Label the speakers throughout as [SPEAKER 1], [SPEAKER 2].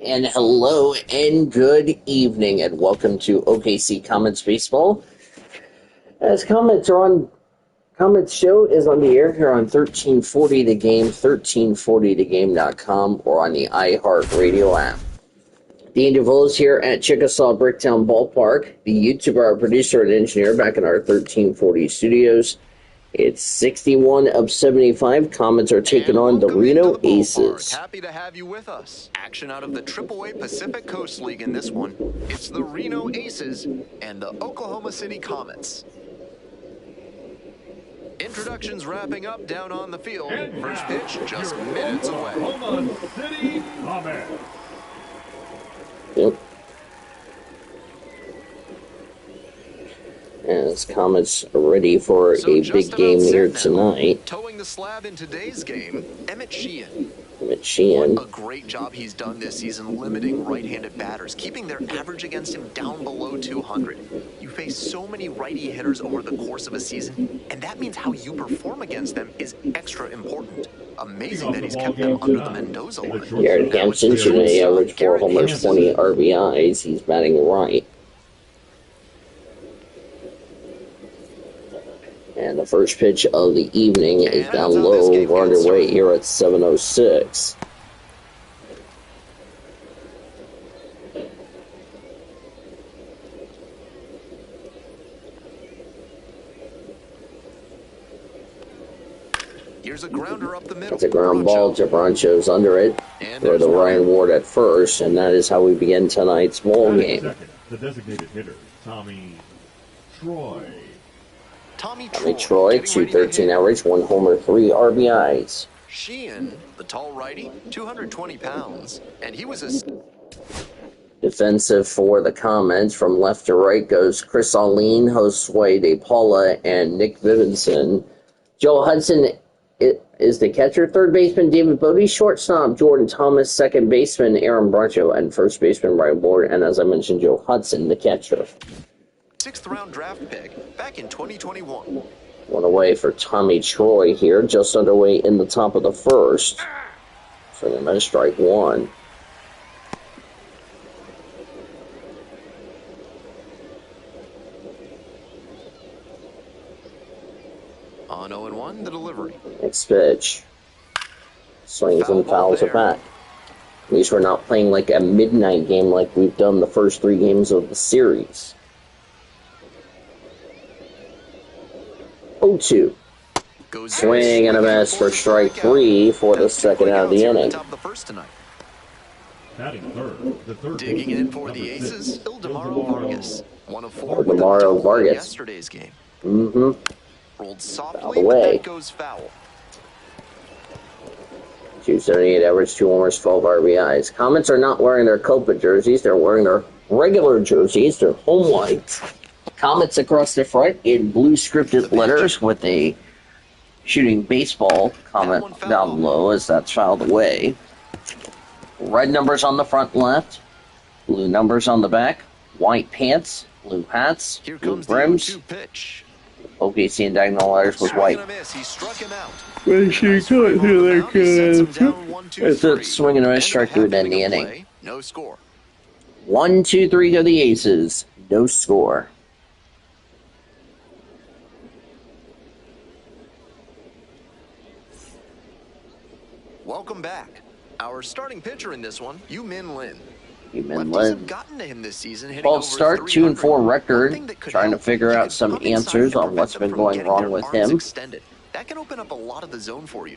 [SPEAKER 1] And hello and good evening and welcome to OKC Comets Baseball. As Comets show is on the air here on 1340 The Game, 1340thegame.com, or on the iHeartRadio app. Dean DeVoe is here at Chickasaw Bricktown Ballpark, the YouTuber, our producer, and engineer back in our 1340 studios. It's 61 of 75. Comets are taking on the Reno Aces.
[SPEAKER 2] Happy to have you with us. Action out of the AAA Pacific Coast League in this one. It's the Reno Aces and the Oklahoma City Comets. Introductions wrapping up down on the field. First pitch just minutes away.
[SPEAKER 3] Oklahoma City Comets.
[SPEAKER 1] Yep. As Comets are ready for a big game here tonight.
[SPEAKER 2] Towing the slab in today's game, Emmett Sheehan.
[SPEAKER 1] Emmett Sheehan.
[SPEAKER 2] What a great job he's done this season limiting right-handed batters, keeping their average against him down below 200. You face so many righty hitters over the course of a season, and that means how you perform against them is extra important. Amazing that he's kept them under the Mendoza line.
[SPEAKER 1] Garrett Hampson should average 4 homers, 20 RBIs. He's batting right. And the first pitch of the evening is down low. We're underway here at 7:06.
[SPEAKER 2] Here's a grounder up the middle.
[SPEAKER 1] It's a ground ball to Broncho's under it for the Ryan Ward at first, and that is how we begin tonight's ball game.
[SPEAKER 3] Second, the designated hitter, Tommy Troy.
[SPEAKER 2] Tommy
[SPEAKER 1] Troy, 213 average, 1 homer, 3 RBIs.
[SPEAKER 2] Sheehan, the tall righty, 220 pounds, and he was a...
[SPEAKER 1] Defensive for the Comets, from left to right goes Chris Allen, Josue De Paula, and Nick Vivinson. Joe Hudson is the catcher. Third baseman David Bodie, shortstop Jordan Thomas, second baseman Aaron Broncho, and first baseman Ryan Ward, and as I mentioned, Joe Hudson, the catcher.
[SPEAKER 2] 6th-round draft pick back in 2021.
[SPEAKER 1] One away for Tommy Troy here, just underway in the top of the first. Swinging at strike one.
[SPEAKER 2] On 0-1, the delivery.
[SPEAKER 1] Next pitch. Swings and fouls it back. At least we're not playing like a midnight game like we've done the first 3 games of the series. 0-2. Swing and a miss for strike 3 for the second out of the inning.
[SPEAKER 2] Digging in for the Aces, Ildemaro Vargas. 1 of 4
[SPEAKER 1] Ildemaro Vargas.
[SPEAKER 2] Yesterday's game.
[SPEAKER 1] Rolled
[SPEAKER 2] softly,
[SPEAKER 1] away.
[SPEAKER 2] That goes foul.
[SPEAKER 1] 278 average, 2 homers, 12 RBIs. Comets are not wearing their Copa jerseys. They're wearing their regular jerseys. They're home whites. Comets across the front in blue scripted letters with a shooting baseball comment down low as that's fouled away. Red numbers on the front left, blue numbers on the back, white pants, blue hats, blue brims. OKC and diagonal letters with white.
[SPEAKER 2] Make sure you cut it through there,
[SPEAKER 1] It's a swing and a miss, strike 3 to end the inning.
[SPEAKER 2] No score.
[SPEAKER 1] 1-2-3 to the Aces. No score.
[SPEAKER 2] Welcome back. Our starting pitcher in this one, Yu-Min Lin.
[SPEAKER 1] Yu-Min
[SPEAKER 2] Lefties
[SPEAKER 1] Lin.
[SPEAKER 2] have gotten to him this season, hitting
[SPEAKER 1] 12
[SPEAKER 2] over
[SPEAKER 1] start, 2-4
[SPEAKER 2] 300.
[SPEAKER 1] record. Trying to figure out some answers on what's been going wrong with him.
[SPEAKER 2] Extended. That can open up a lot of the zone for you.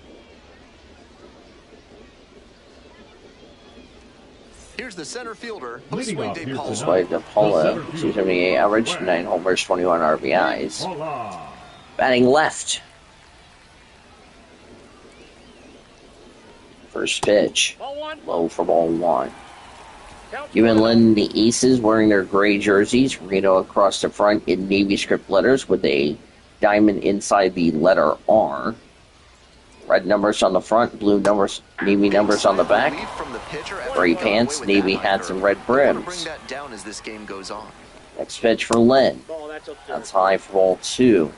[SPEAKER 2] Here's the center fielder, Josue De Paula.
[SPEAKER 1] Josue De Paula, 278 average, 9 homers, 21 RBIs. Batting left. First pitch. Low for ball 1. Yu-Min Lin, the Aces, wearing their gray jerseys. Reno across the front in navy script letters with a diamond inside the letter R. Red numbers on the front, blue numbers, navy numbers on the back. Gray pants, navy hats, and red brims. Next pitch for Lynn. That's high for ball 2.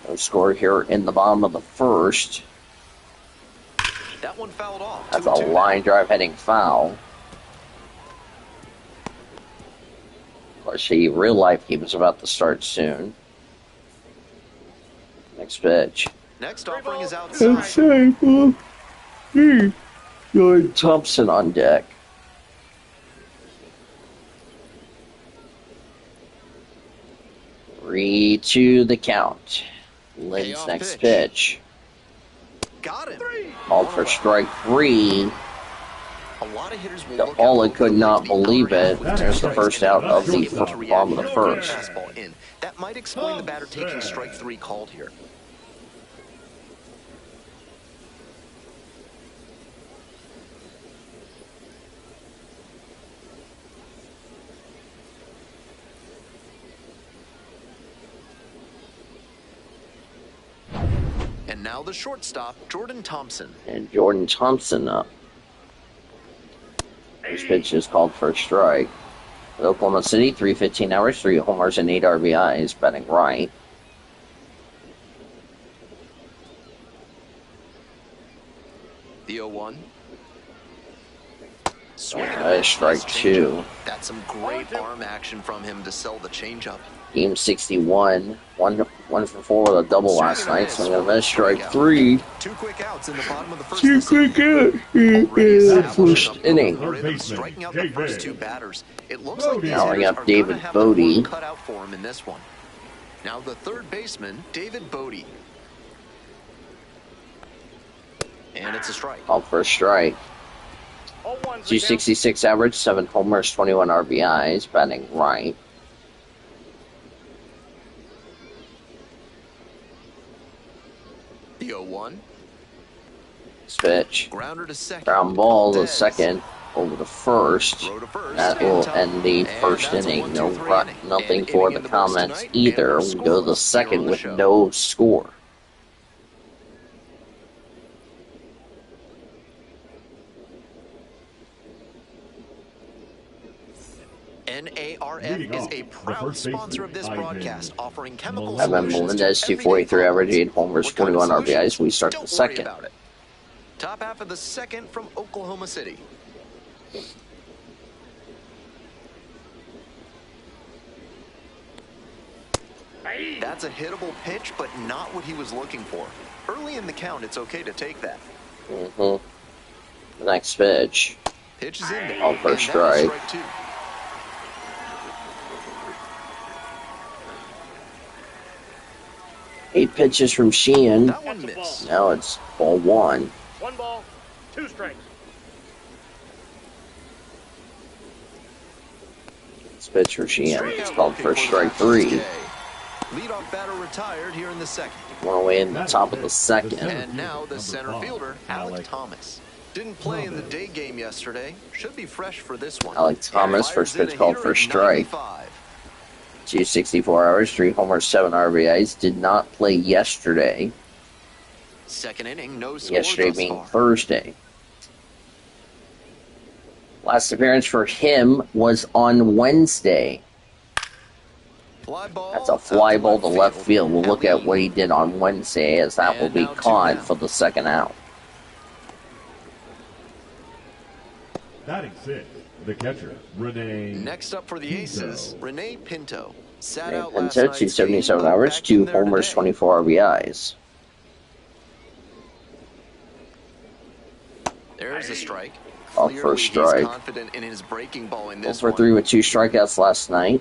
[SPEAKER 1] No score here in the bottom of the first.
[SPEAKER 2] That one fouled off.
[SPEAKER 1] That's a line drive heading foul. Of course, the real life game is about to start soon. Next pitch.
[SPEAKER 2] Next offering is outside.
[SPEAKER 1] Jordan Thompson on deck. 3-2 the count. Lynn's next pitch.
[SPEAKER 2] Got it.
[SPEAKER 1] Called for strike 3.
[SPEAKER 2] A lot of hitters will look
[SPEAKER 1] Paula
[SPEAKER 2] out
[SPEAKER 1] could not
[SPEAKER 2] the
[SPEAKER 1] believe it.
[SPEAKER 2] upper half
[SPEAKER 1] There's the
[SPEAKER 2] with
[SPEAKER 1] first
[SPEAKER 2] strikes.
[SPEAKER 1] out of the
[SPEAKER 2] Able to react
[SPEAKER 1] bottom of the
[SPEAKER 2] with
[SPEAKER 1] first.
[SPEAKER 2] fastball in. That might explain the batter taking strike 3 called here. And now the shortstop, Jordan Thompson.
[SPEAKER 1] And Jordan Thompson up. This pitch is called for a strike. With Oklahoma City, 315 hours, 3 homers, and 8 RBIs, batting right.
[SPEAKER 2] The 0-1.
[SPEAKER 1] Strike 2.
[SPEAKER 2] That's some great arm action from him to sell the changeup.
[SPEAKER 1] Game 61. 1 for 4 with a double last night. So I'm going to miss strike 3.
[SPEAKER 2] 2 quick outs in the bottom of the first.
[SPEAKER 1] 2 quick outs. First inning.
[SPEAKER 2] Striking out the first 2 batters. It looks like
[SPEAKER 1] Now we got
[SPEAKER 2] are
[SPEAKER 1] David
[SPEAKER 2] gonna have
[SPEAKER 1] Bodie.
[SPEAKER 2] cut out for him in this one. Now the third baseman, David Bodie. And it's a strike.
[SPEAKER 1] Called for a strike. 266 average, 7 homers, 21 RBIs, batting right.
[SPEAKER 2] The 0-1.
[SPEAKER 1] Pitch.
[SPEAKER 2] Grounder to second.
[SPEAKER 1] Ground ball to second, over to first.
[SPEAKER 2] Throw to first.
[SPEAKER 1] That will end the first inning. Nothing for the Comets either. We go to the second with no score.
[SPEAKER 2] NARF is a proud sponsor of this broadcast, offering chemical
[SPEAKER 1] Evan
[SPEAKER 2] solutions
[SPEAKER 1] Melendez,
[SPEAKER 2] to
[SPEAKER 1] 243 average, 8 homers,
[SPEAKER 2] What kind of
[SPEAKER 1] 21
[SPEAKER 2] solutions?
[SPEAKER 1] RBIs. We start the
[SPEAKER 2] Don't worry
[SPEAKER 1] second.
[SPEAKER 2] about it. Top half of the second from Oklahoma City. That's a hittable pitch, but not what he was looking for. Early in the count, it's okay to take that.
[SPEAKER 1] Next pitch.
[SPEAKER 2] Pitch is in there.
[SPEAKER 1] Called for a
[SPEAKER 2] and that is
[SPEAKER 1] strike.
[SPEAKER 2] strike 2.
[SPEAKER 1] Eight pitches from Sheehan.
[SPEAKER 2] That one missed.
[SPEAKER 1] Now it's ball 1.
[SPEAKER 4] 1 ball, 2 strikes.
[SPEAKER 1] This pitch for Sheehan. It's called for strike 3.
[SPEAKER 2] Leadoff batter retired here in the second.
[SPEAKER 1] One away in the top of the second.
[SPEAKER 2] And now the center fielder, Alec Thomas. Didn't play in the day game yesterday. Should be fresh for this one.
[SPEAKER 1] Alec Thomas, first pitch called for a strike. 264 hours, 3 homers, 7 RBIs. Did not play yesterday.
[SPEAKER 2] Second inning, no score.
[SPEAKER 1] Yesterday being Thursday. Last appearance for him was on Wednesday. That's a fly ball to left field. We'll look at what he did on Wednesday, as that will be caught for the second out.
[SPEAKER 3] Batting 6, the catcher, Rene.
[SPEAKER 2] Next up for the Aces, Rene Pinto. Sat
[SPEAKER 1] Rene
[SPEAKER 2] out last
[SPEAKER 1] Pinto,
[SPEAKER 2] night's
[SPEAKER 1] 277
[SPEAKER 2] game,
[SPEAKER 1] hours,
[SPEAKER 2] back
[SPEAKER 1] 2
[SPEAKER 2] in there
[SPEAKER 1] homers,
[SPEAKER 2] today.
[SPEAKER 1] 24 RBIs.
[SPEAKER 2] There's a strike.
[SPEAKER 1] Off for a
[SPEAKER 2] Clearly,
[SPEAKER 1] strike.
[SPEAKER 2] he's confident in his breaking ball in
[SPEAKER 1] 0
[SPEAKER 2] this
[SPEAKER 1] for
[SPEAKER 2] one.
[SPEAKER 1] 3 with 2 strikeouts last night.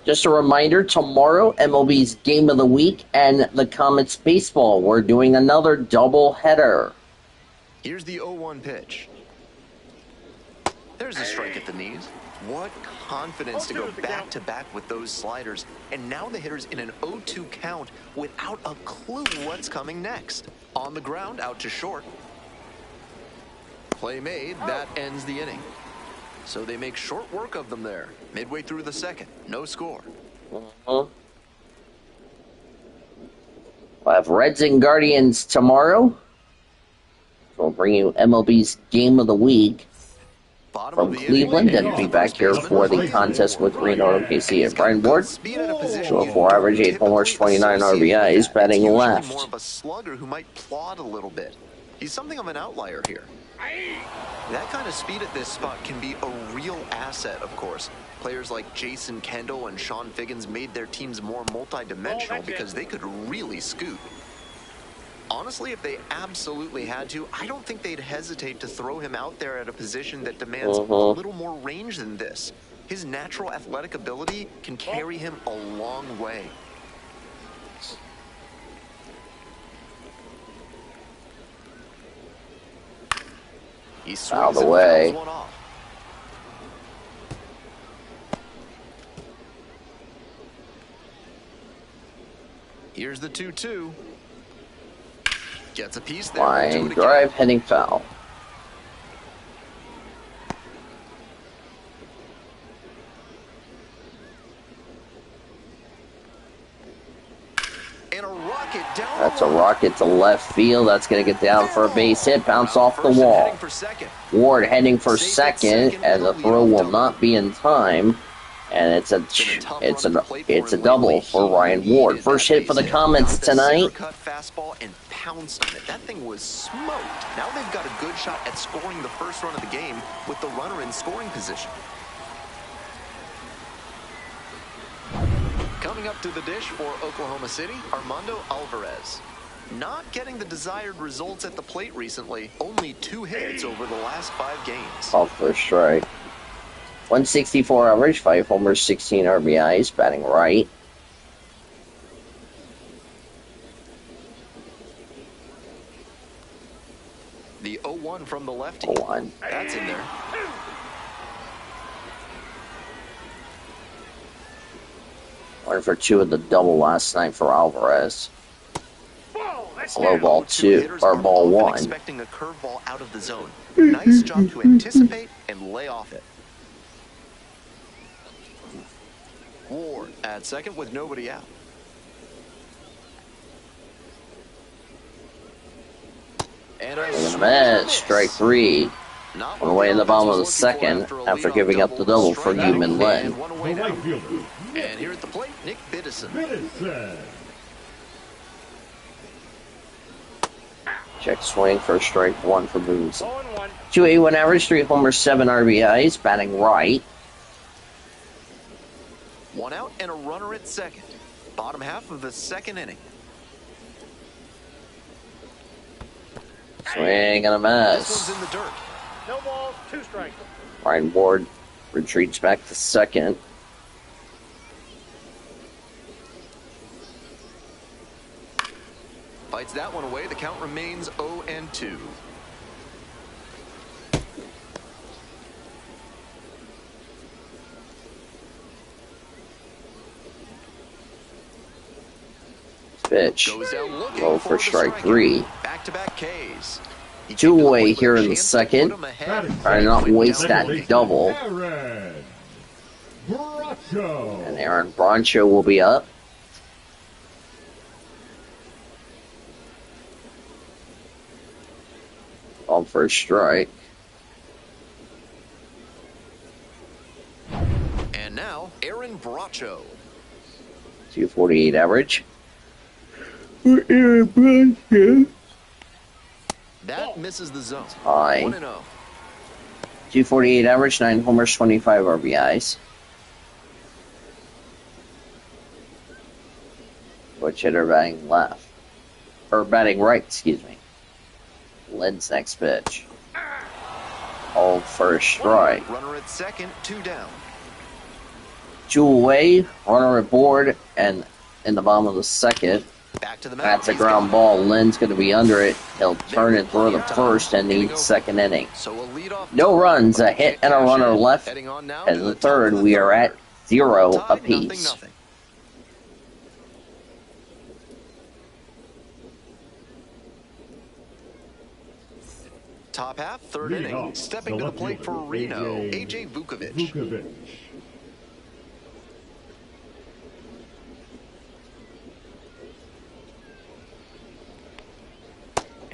[SPEAKER 1] Just a reminder, tomorrow, MLB's Game of the Week and the Comets baseball. We're doing another double header.
[SPEAKER 2] Here's the 0-1 pitch. There's a strike at the knees. What confidence to go back-to-back with those sliders. And now the hitter's in an 0-2 count without a clue what's coming next. On the ground, out to short. Play made, that ends the inning. So they make short work of them there. Midway through the second, no score.
[SPEAKER 1] We'll have Reds and Guardians tomorrow. We'll bring you MLB's Game of the Week
[SPEAKER 2] Bottom
[SPEAKER 1] from
[SPEAKER 2] of the
[SPEAKER 1] Cleveland,
[SPEAKER 2] inning,
[SPEAKER 1] and be back here for the contest with Reno Aces and Brian Ward.
[SPEAKER 2] Speed at a position
[SPEAKER 1] So a
[SPEAKER 2] you
[SPEAKER 1] 4 average, 8 homers,
[SPEAKER 2] typically
[SPEAKER 1] 29
[SPEAKER 2] associate with
[SPEAKER 1] RBIs,
[SPEAKER 2] that.
[SPEAKER 1] batting
[SPEAKER 2] It's usually
[SPEAKER 1] left.
[SPEAKER 2] more of a slugger who might plod a little bit. He's something of an outlier here. That kind of speed at this spot can be a real asset, of course. Players like Jason Kendall and Sean Figgins made their teams more multi-dimensional because they could really scoot. Honestly, if they absolutely had to, I don't think they'd hesitate to throw him out there at a position that demands a little more range than this. His natural athletic ability can carry him a long way. He swings
[SPEAKER 1] Out of the
[SPEAKER 2] and
[SPEAKER 1] way.
[SPEAKER 2] fouls one off. Here's the 2-2. Gets a piece there.
[SPEAKER 1] Line drive, heading foul.
[SPEAKER 2] And a rocket down.
[SPEAKER 1] That's a rocket to left field. That's going to get down for a base hit. Bounce off the wall. Ward heading for second, and the throw will not be in time. And it's a double for Ryan Ward. First hit for the Comets tonight.
[SPEAKER 2] Fastball and pounced on it. That thing was smoked. Now they've got a good shot at scoring the first run of the game with the runner in scoring position. Coming up to the dish for Oklahoma City, Armando Alvarez. Not getting the desired results at the plate recently. Only 2 hits over the last 5 games.
[SPEAKER 1] Called for a strike. 164 average, 5 homers, 16 RBIs, batting right.
[SPEAKER 2] The 0-1 from the lefty.
[SPEAKER 1] 0-1.
[SPEAKER 2] That's in there.
[SPEAKER 1] Went for 2 of the double last night for Alvarez. Low ball 2, or ball 1.
[SPEAKER 2] Expecting a curveball out of the zone. Nice job to anticipate and lay off it. Ward at second with nobody out. And a
[SPEAKER 1] miss, strike 3. One away in the bottom of the second after giving up the double for Newman Lynn.
[SPEAKER 2] And here at the plate, Nick Biddison.
[SPEAKER 1] Check swing for strike 1 for Boone's. 281 average, 3 homers, 7 RBIs, batting right.
[SPEAKER 2] 1 out and a runner at second. Bottom half of the second inning.
[SPEAKER 1] Swing and a
[SPEAKER 2] This
[SPEAKER 1] miss.
[SPEAKER 2] one's in the dirt.
[SPEAKER 4] No balls, 2 strikes.
[SPEAKER 1] Ryan Ward retreats back to second.
[SPEAKER 2] Fights that one away. The count remains 0-2.
[SPEAKER 1] Pitch.
[SPEAKER 2] Goes down looking
[SPEAKER 1] Low for
[SPEAKER 2] the
[SPEAKER 1] strike 3.
[SPEAKER 2] Back-to-back Ks. He
[SPEAKER 1] 2
[SPEAKER 2] came to the
[SPEAKER 1] away
[SPEAKER 2] plate
[SPEAKER 1] here
[SPEAKER 2] with a
[SPEAKER 1] in the
[SPEAKER 2] chance to
[SPEAKER 1] second.
[SPEAKER 2] put him ahead.
[SPEAKER 1] Trying to not waste
[SPEAKER 2] Down
[SPEAKER 1] that
[SPEAKER 2] looking.
[SPEAKER 1] double.
[SPEAKER 3] Aaron Bracho.
[SPEAKER 1] And Aaron Broncho will be up. On first strike.
[SPEAKER 2] And now, Aaron Bracho.
[SPEAKER 1] 248 average. For Aaron Broncho.
[SPEAKER 2] That misses the zone.
[SPEAKER 1] High.
[SPEAKER 2] 1-0.
[SPEAKER 1] 248 average, 9 homers, 25 RBIs. Switch hitter batting left. Or batting right, excuse me. Lynn's next pitch. All first strike.
[SPEAKER 2] Runner at second, 2 down.
[SPEAKER 1] 2 away, runner aboard, and in the bottom of the second.
[SPEAKER 2] Back to the mound.
[SPEAKER 1] That's a
[SPEAKER 2] He's
[SPEAKER 1] ground
[SPEAKER 2] got-
[SPEAKER 1] ball. Lynn's going to be under it. He'll turn and throw the first and need second inning.
[SPEAKER 2] So a leadoff
[SPEAKER 1] No
[SPEAKER 2] double,
[SPEAKER 1] runs,
[SPEAKER 2] but
[SPEAKER 1] a hit
[SPEAKER 2] can't
[SPEAKER 1] and a
[SPEAKER 2] cash
[SPEAKER 1] runner
[SPEAKER 2] in.
[SPEAKER 1] left.
[SPEAKER 2] Heading on now
[SPEAKER 1] And
[SPEAKER 2] to
[SPEAKER 1] the
[SPEAKER 2] top
[SPEAKER 1] third,
[SPEAKER 2] of the
[SPEAKER 1] we are
[SPEAKER 2] third.
[SPEAKER 1] at 0
[SPEAKER 2] Tied,
[SPEAKER 1] apiece.
[SPEAKER 2] nothing. Top half, third
[SPEAKER 3] Leading
[SPEAKER 2] inning.
[SPEAKER 3] off,
[SPEAKER 2] Stepping to the plate for Reno, AJ Vukovic.
[SPEAKER 3] Vukovic.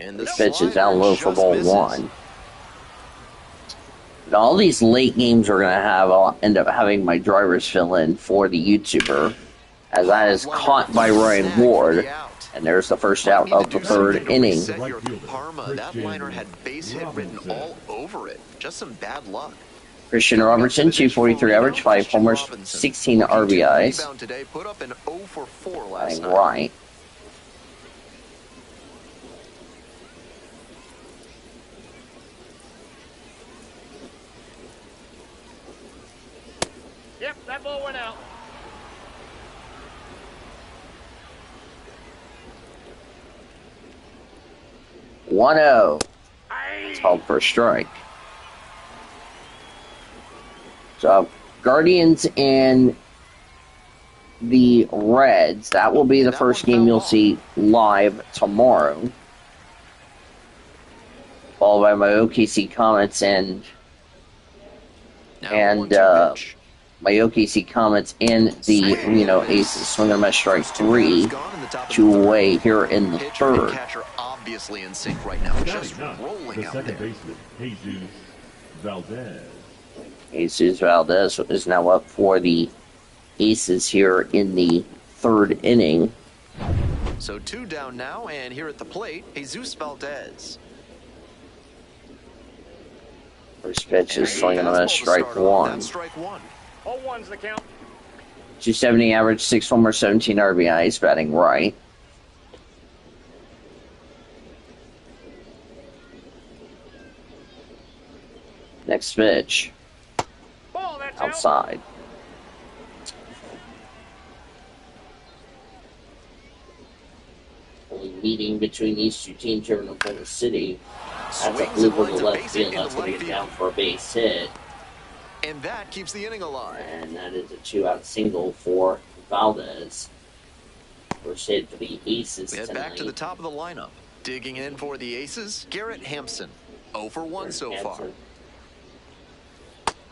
[SPEAKER 2] And the
[SPEAKER 1] This pitch is down
[SPEAKER 2] slider
[SPEAKER 1] low for
[SPEAKER 2] just
[SPEAKER 1] ball
[SPEAKER 2] misses.
[SPEAKER 1] 1. But all these late games we're going to have, I'll end up having my drivers fill in for the YouTuber, as that is caught by Ryan Ward. And there's the first out of the third inning.
[SPEAKER 2] Parma, that liner had base hit written all over it. Just some bad luck.
[SPEAKER 1] Christian Robertson, 243 average, 5 homers, 16 RBIs.
[SPEAKER 2] Rebound today, put up an 0 for 4 last
[SPEAKER 1] Batting
[SPEAKER 2] night.
[SPEAKER 1] right.
[SPEAKER 4] Yep, that ball went out.
[SPEAKER 1] One 0. It's called for a strike. So, Guardians and the Reds, that will be the first game you'll see live tomorrow. Followed by my OKC Comets and my OKC Comets and the Reno Aces. Swinging on a strike 3, 2 away here in the third.
[SPEAKER 2] Catcher obviously in sync right now, just rolling
[SPEAKER 3] the
[SPEAKER 2] out
[SPEAKER 3] second
[SPEAKER 2] there.
[SPEAKER 3] baseman, Jesus Valdez.
[SPEAKER 1] Jesus Valdez is now up for the Aces here in the third inning.
[SPEAKER 2] So 2 down now, and here at the plate, Jesus Valdez.
[SPEAKER 1] First pitch is swinging on a strike 1.
[SPEAKER 2] That's strike 1.
[SPEAKER 4] All one's the count.
[SPEAKER 1] 270 average, 6 homers, 17 RBIs, batting right. Next pitch,
[SPEAKER 4] Ball, that's out.
[SPEAKER 1] outside. Only meeting between these two teams here in Oklahoma City. That's a
[SPEAKER 2] Swings
[SPEAKER 1] blue
[SPEAKER 2] and
[SPEAKER 1] to the
[SPEAKER 2] lines a
[SPEAKER 1] left
[SPEAKER 2] base
[SPEAKER 1] field.
[SPEAKER 2] hit in
[SPEAKER 1] That's
[SPEAKER 2] the
[SPEAKER 1] going to
[SPEAKER 2] left
[SPEAKER 1] get down
[SPEAKER 2] field.
[SPEAKER 1] for a base hit.
[SPEAKER 2] And that keeps the inning alive.
[SPEAKER 1] And that is a 2-out single for Valdez. First hit for the Aces
[SPEAKER 2] We head
[SPEAKER 1] tonight.
[SPEAKER 2] back to the top of the lineup. Digging in for the Aces, Garrett Hampson. 0 for 1 so far.
[SPEAKER 1] Hampson.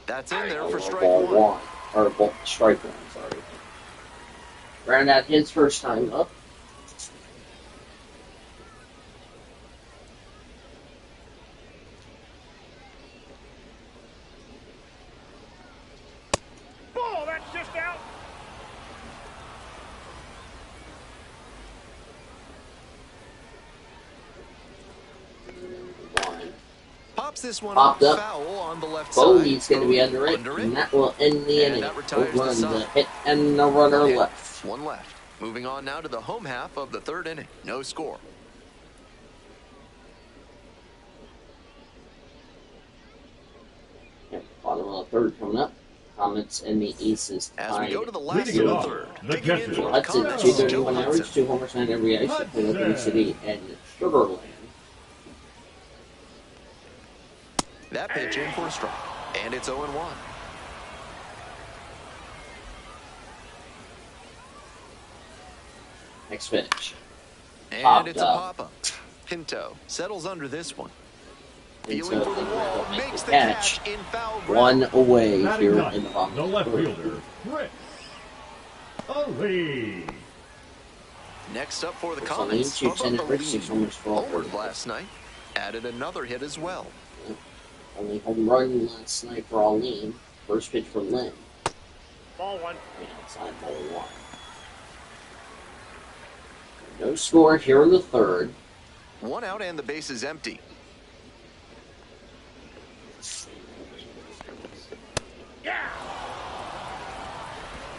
[SPEAKER 2] That's in there for strike
[SPEAKER 1] Ball
[SPEAKER 2] 1.
[SPEAKER 1] Or strike 1, sorry. Round out his first time up.
[SPEAKER 4] Ball, that's just out.
[SPEAKER 1] One.
[SPEAKER 2] Pops this one
[SPEAKER 1] Popped up.
[SPEAKER 2] foul on the left
[SPEAKER 1] Bodie's
[SPEAKER 2] side.
[SPEAKER 1] going to be under it, and that will end the
[SPEAKER 2] And
[SPEAKER 1] inning.
[SPEAKER 2] that retires
[SPEAKER 1] Home run,
[SPEAKER 2] the
[SPEAKER 1] the
[SPEAKER 2] side.
[SPEAKER 1] hit, and the runner
[SPEAKER 2] Hit.
[SPEAKER 1] left.
[SPEAKER 2] 1 left. Moving on now to the home half of the third inning. No score.
[SPEAKER 1] Yep, bottom of the third coming up. Comets and the Aces
[SPEAKER 2] As we
[SPEAKER 1] tied.
[SPEAKER 2] go to the last
[SPEAKER 3] Leading
[SPEAKER 2] of
[SPEAKER 3] it
[SPEAKER 2] the
[SPEAKER 3] off,
[SPEAKER 2] third.
[SPEAKER 3] the
[SPEAKER 2] Digging in
[SPEAKER 3] catcher.
[SPEAKER 2] for the
[SPEAKER 1] Hudson,
[SPEAKER 2] Comets,
[SPEAKER 1] 231
[SPEAKER 2] Joe
[SPEAKER 1] average,
[SPEAKER 2] Hudson.
[SPEAKER 1] 2 homers, 9 every ice between Oklahoma City and Sugarland.
[SPEAKER 2] That pitch in for a strike. And it's 0-1.
[SPEAKER 1] Next pitch.
[SPEAKER 2] And
[SPEAKER 1] Popped
[SPEAKER 2] it's a
[SPEAKER 1] up.
[SPEAKER 2] pop-up. Pinto settles under this one.
[SPEAKER 1] Pinto
[SPEAKER 2] Feeling for the
[SPEAKER 1] will
[SPEAKER 2] wall,
[SPEAKER 1] make
[SPEAKER 2] makes
[SPEAKER 1] the
[SPEAKER 2] the
[SPEAKER 1] catch.
[SPEAKER 2] catch in foul
[SPEAKER 1] One
[SPEAKER 2] ground.
[SPEAKER 1] away
[SPEAKER 3] Batting
[SPEAKER 1] here
[SPEAKER 3] ninth,
[SPEAKER 1] in the bottom
[SPEAKER 3] the
[SPEAKER 1] of
[SPEAKER 3] left
[SPEAKER 1] the third.
[SPEAKER 3] fielder, Chris Ali.
[SPEAKER 2] Next up for the
[SPEAKER 1] Chris Ali,
[SPEAKER 2] Comets,
[SPEAKER 1] 210
[SPEAKER 2] Bubba
[SPEAKER 1] average, 6 homers, 12
[SPEAKER 2] homered
[SPEAKER 1] RBIs.
[SPEAKER 2] last night. Added another hit as well.
[SPEAKER 1] Only home run last night for Ali. First pitch for Lynn.
[SPEAKER 4] Ball 1.
[SPEAKER 1] Outside ball 1. No score here in the third.
[SPEAKER 2] 1 out and the base is empty.
[SPEAKER 4] Yeah.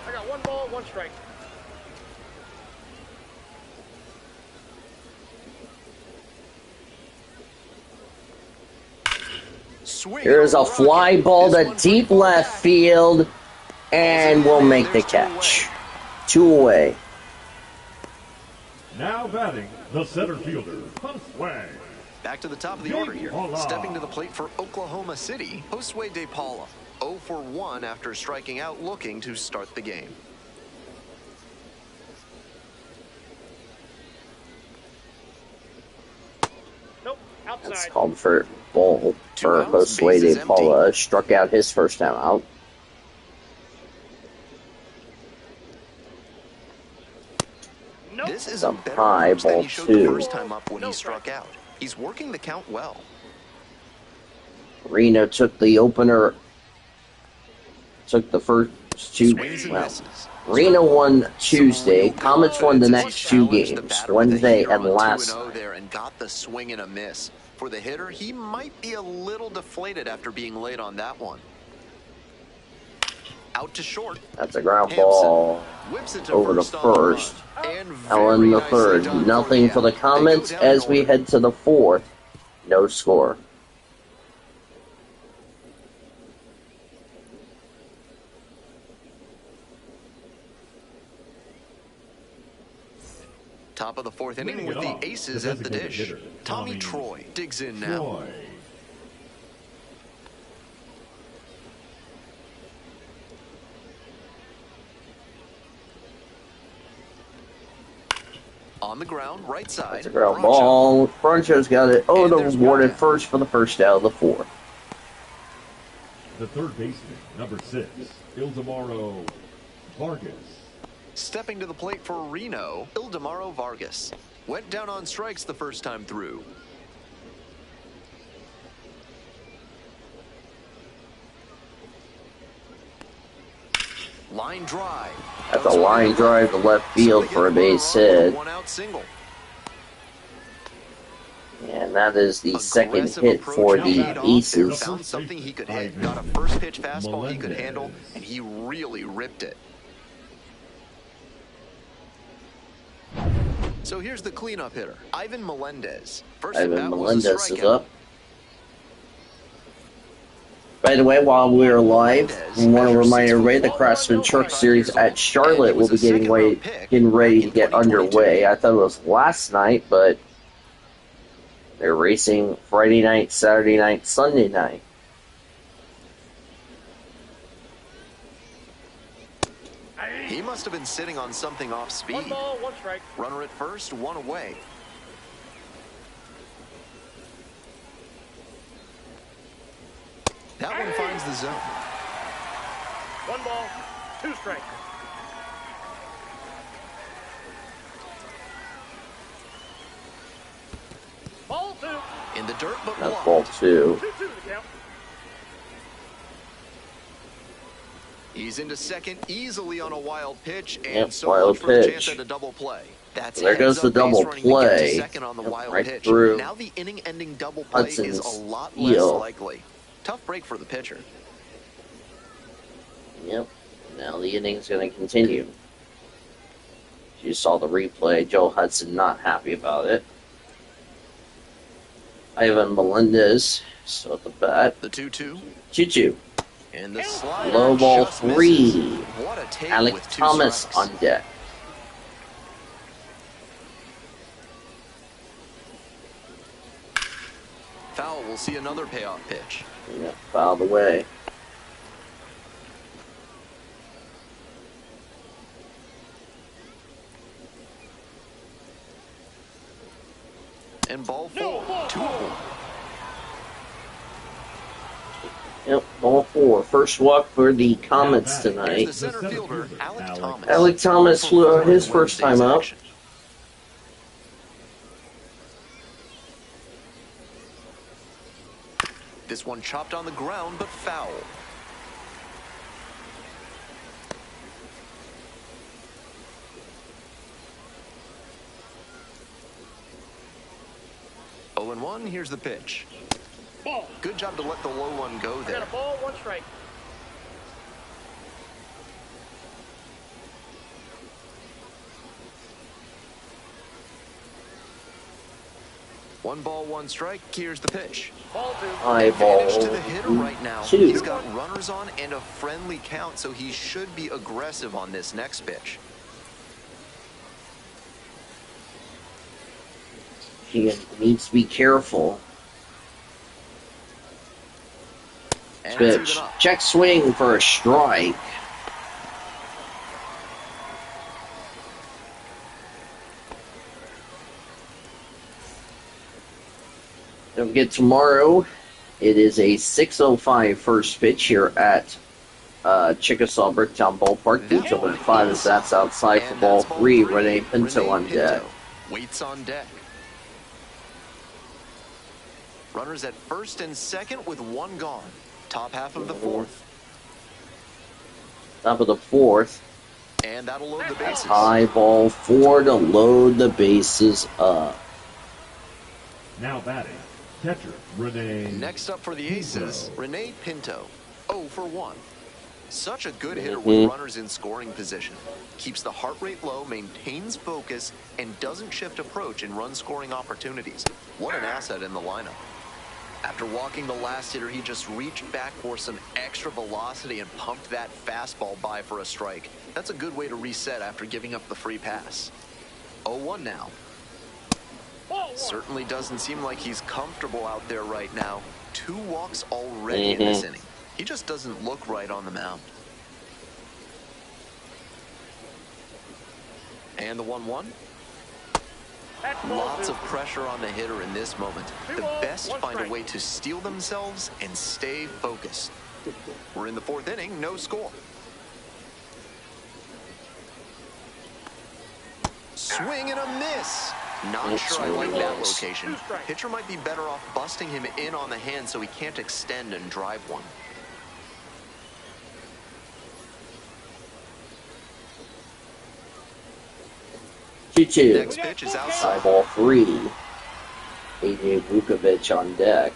[SPEAKER 4] I got 1 ball, 1 strike.
[SPEAKER 2] Swing
[SPEAKER 1] Here's a
[SPEAKER 2] on the
[SPEAKER 1] fly
[SPEAKER 2] rocket.
[SPEAKER 1] ball
[SPEAKER 2] This
[SPEAKER 1] to
[SPEAKER 2] one
[SPEAKER 1] deep
[SPEAKER 2] pretty far
[SPEAKER 1] left
[SPEAKER 2] back.
[SPEAKER 1] field, and we'll make the
[SPEAKER 2] There's 2
[SPEAKER 1] catch.
[SPEAKER 2] away.
[SPEAKER 1] 2 away.
[SPEAKER 3] Now batting, the center fielder, Josue.
[SPEAKER 2] Back to the top of the order here. Stepping to the plate for Oklahoma City, Josue De Paula. 0 for 1 after striking out, looking to start the game.
[SPEAKER 4] Nope,
[SPEAKER 1] That's
[SPEAKER 4] outside.
[SPEAKER 1] called for ball
[SPEAKER 2] 2
[SPEAKER 1] for
[SPEAKER 2] outs,
[SPEAKER 1] Josue
[SPEAKER 2] bases
[SPEAKER 1] De Paula. Struck out his first time out.
[SPEAKER 4] Nope.
[SPEAKER 2] This is
[SPEAKER 1] The
[SPEAKER 2] a better
[SPEAKER 1] high
[SPEAKER 2] approach than
[SPEAKER 1] ball
[SPEAKER 2] he showed
[SPEAKER 1] 2.
[SPEAKER 2] the first time up when he struck out. He's working the count well.
[SPEAKER 1] Reno took the opener, took the first two.
[SPEAKER 2] Swings and
[SPEAKER 1] Well,
[SPEAKER 2] misses.
[SPEAKER 1] Reno won Tuesday.
[SPEAKER 2] Some real
[SPEAKER 1] Comets won the
[SPEAKER 2] confidence as
[SPEAKER 1] next
[SPEAKER 2] he
[SPEAKER 1] two
[SPEAKER 2] challenged the
[SPEAKER 1] games,
[SPEAKER 2] batter with a
[SPEAKER 1] Wednesday
[SPEAKER 2] heater
[SPEAKER 1] and
[SPEAKER 2] on
[SPEAKER 1] last
[SPEAKER 2] 2-0
[SPEAKER 1] night.
[SPEAKER 2] there and got the swing and a miss. For the hitter, he might be a little deflated after being late on that one. Out to short.
[SPEAKER 1] That's a ground
[SPEAKER 2] Hampson
[SPEAKER 1] ball
[SPEAKER 2] whips it to
[SPEAKER 1] over the
[SPEAKER 2] first on the run.
[SPEAKER 1] first.
[SPEAKER 2] And
[SPEAKER 1] Now in
[SPEAKER 2] very
[SPEAKER 1] the
[SPEAKER 2] nicely
[SPEAKER 1] third,
[SPEAKER 2] done
[SPEAKER 1] nothing for the
[SPEAKER 2] out. They go
[SPEAKER 1] Comets
[SPEAKER 2] down in
[SPEAKER 1] as we
[SPEAKER 2] order.
[SPEAKER 1] head to the fourth. No score.
[SPEAKER 2] Top of the fourth inning
[SPEAKER 3] Leading
[SPEAKER 2] with
[SPEAKER 3] it
[SPEAKER 2] the
[SPEAKER 3] off,
[SPEAKER 2] Aces
[SPEAKER 3] the
[SPEAKER 2] at the
[SPEAKER 3] designated
[SPEAKER 2] dish.
[SPEAKER 3] hitter,
[SPEAKER 2] Tommy
[SPEAKER 3] Tommy
[SPEAKER 2] Troy digs in now.
[SPEAKER 3] Troy.
[SPEAKER 2] On the ground, right side.
[SPEAKER 1] That's a ground
[SPEAKER 2] Bracho.
[SPEAKER 1] ball. Broncho's got it. Oh,
[SPEAKER 2] And
[SPEAKER 1] the
[SPEAKER 2] there's
[SPEAKER 1] rewarded
[SPEAKER 2] one out.
[SPEAKER 1] first for the first out of the fourth.
[SPEAKER 3] The third baseman, number 6, Ildemaro Vargas.
[SPEAKER 2] Stepping to the plate for Reno, Ildemaro Vargas. Went down on strikes the first time through. Line drive.
[SPEAKER 1] That's
[SPEAKER 2] Goes
[SPEAKER 1] a line
[SPEAKER 2] wide.
[SPEAKER 1] drive to left field
[SPEAKER 2] So
[SPEAKER 1] for a
[SPEAKER 2] they get
[SPEAKER 1] base
[SPEAKER 2] runner on with
[SPEAKER 1] hit.
[SPEAKER 2] One-out single.
[SPEAKER 1] And that is the second
[SPEAKER 2] Aggressive
[SPEAKER 1] hit
[SPEAKER 2] approach
[SPEAKER 1] for
[SPEAKER 2] and
[SPEAKER 1] the
[SPEAKER 2] lead off.
[SPEAKER 1] Aces.
[SPEAKER 2] Found something he could hit.
[SPEAKER 3] Ivan
[SPEAKER 2] Got a first pitch fastball he could
[SPEAKER 3] Melendez.
[SPEAKER 2] handle, and he really ripped it. So here's the cleanup hitter, Ivan Melendez. First at
[SPEAKER 1] Ivan
[SPEAKER 2] bat was a
[SPEAKER 1] Melendez is
[SPEAKER 2] strikeout.
[SPEAKER 1] up. By the way, while we're live, we want to remind everybody the Craftsman Truck Series at Charlotte will be getting ready to get underway. I thought it was last night, but they're racing Friday night, Saturday night, Sunday night.
[SPEAKER 2] He must have been sitting on something off speed.
[SPEAKER 4] 1 ball, 1 strike.
[SPEAKER 2] Runner at first, one away. That one finds the zone.
[SPEAKER 4] 1 ball, 2 strike. Ball 2.
[SPEAKER 2] In the dirt, but
[SPEAKER 1] That's
[SPEAKER 2] blocked.
[SPEAKER 1] ball two.
[SPEAKER 4] 2-2 the count.
[SPEAKER 2] He's into second easily on a wild pitch, and
[SPEAKER 1] Yep,
[SPEAKER 2] so
[SPEAKER 1] wild
[SPEAKER 2] much for the
[SPEAKER 1] pitch.
[SPEAKER 2] chance at a double play. That's
[SPEAKER 1] There goes the
[SPEAKER 2] heads-up base
[SPEAKER 1] double
[SPEAKER 2] running to get to
[SPEAKER 1] play.
[SPEAKER 2] second on the
[SPEAKER 1] Yep,
[SPEAKER 2] wild
[SPEAKER 1] right
[SPEAKER 2] pitch.
[SPEAKER 1] through
[SPEAKER 2] Now the inning-ending double play
[SPEAKER 1] Hudson's
[SPEAKER 2] is a lot less
[SPEAKER 1] heel.
[SPEAKER 2] likely. Tough break for the pitcher.
[SPEAKER 1] Yep. Now the inning's going to continue. You saw the replay. Joe Hudson not happy about it. Ivan Melendez still at the bat.
[SPEAKER 2] The 2-2.
[SPEAKER 1] 2-2.
[SPEAKER 2] And the slider
[SPEAKER 1] Low ball
[SPEAKER 2] just
[SPEAKER 1] 3.
[SPEAKER 2] misses. What a take
[SPEAKER 1] Alec
[SPEAKER 2] with 2
[SPEAKER 1] Thomas
[SPEAKER 2] strikes.
[SPEAKER 1] on deck.
[SPEAKER 2] Foul will see another payoff pitch.
[SPEAKER 1] Yep, fouled away.
[SPEAKER 2] And ball 4.
[SPEAKER 4] No, ball
[SPEAKER 2] 2
[SPEAKER 4] 4.
[SPEAKER 1] Yep, ball 4. First walk for the Comets
[SPEAKER 3] Now batting.
[SPEAKER 1] tonight.
[SPEAKER 2] The center fielder, Alec Thomas.
[SPEAKER 1] Alec Thomas flew out his first time up.
[SPEAKER 2] Action. This one chopped on the ground, but foul. Oh, and 1, here's the pitch.
[SPEAKER 4] Ball.
[SPEAKER 2] Good job to let the low one go
[SPEAKER 4] I
[SPEAKER 2] there.
[SPEAKER 4] got a ball, 1 strike.
[SPEAKER 2] One ball, 1 strike. Here's the pitch.
[SPEAKER 4] Ball 2.
[SPEAKER 1] High
[SPEAKER 2] Advantage
[SPEAKER 1] ball
[SPEAKER 2] to the hitter right now.
[SPEAKER 1] 2.
[SPEAKER 2] He's got runners on and a friendly count, so he should be aggressive on this next pitch.
[SPEAKER 1] He needs to be careful.
[SPEAKER 2] And it's
[SPEAKER 1] Pitch.
[SPEAKER 2] even up.
[SPEAKER 1] Check swing for a strike. Don't forget tomorrow, it is a 6:05 first pitch here at Chickasaw Bricktown Ballpark. Boots open at 5 as that's outside for
[SPEAKER 2] And
[SPEAKER 1] ball
[SPEAKER 2] that's
[SPEAKER 1] 3. Rene Pinto
[SPEAKER 2] Rene
[SPEAKER 1] on deck.
[SPEAKER 2] Waits on deck. Runners at first and second with one gone. Top half of the fourth.
[SPEAKER 1] Top of the fourth.
[SPEAKER 2] And that'll load the bases.
[SPEAKER 1] High ball 4 to load the bases up.
[SPEAKER 3] Now batting, catcher Rene.
[SPEAKER 2] Next up for the Aces, Rene Pinto. 0 for 1. Such a good hitter with runners in scoring position. Keeps the heart rate low, maintains focus, and doesn't shift approach in run-scoring opportunities. What an asset in the lineup. After walking the last hitter, he just reached back for some extra velocity and pumped that fastball by for a strike. That's a good way to reset after giving up the free pass. 0-1 now. Certainly doesn't seem like he's comfortable out there right now. 2 walks already in this inning. He just doesn't look right on the mound. And the 1-1. Lots of pressure on the hitter in this moment. The best find a way to steel themselves and stay focused. We're in the 4th inning, no score. Swing and a miss. Not sure I like that location. Pitcher might be better off busting him in on the hand so he can't extend and drive one.
[SPEAKER 1] Next
[SPEAKER 2] pitch is outside.
[SPEAKER 1] Ball 3. AJ Vukovic on deck.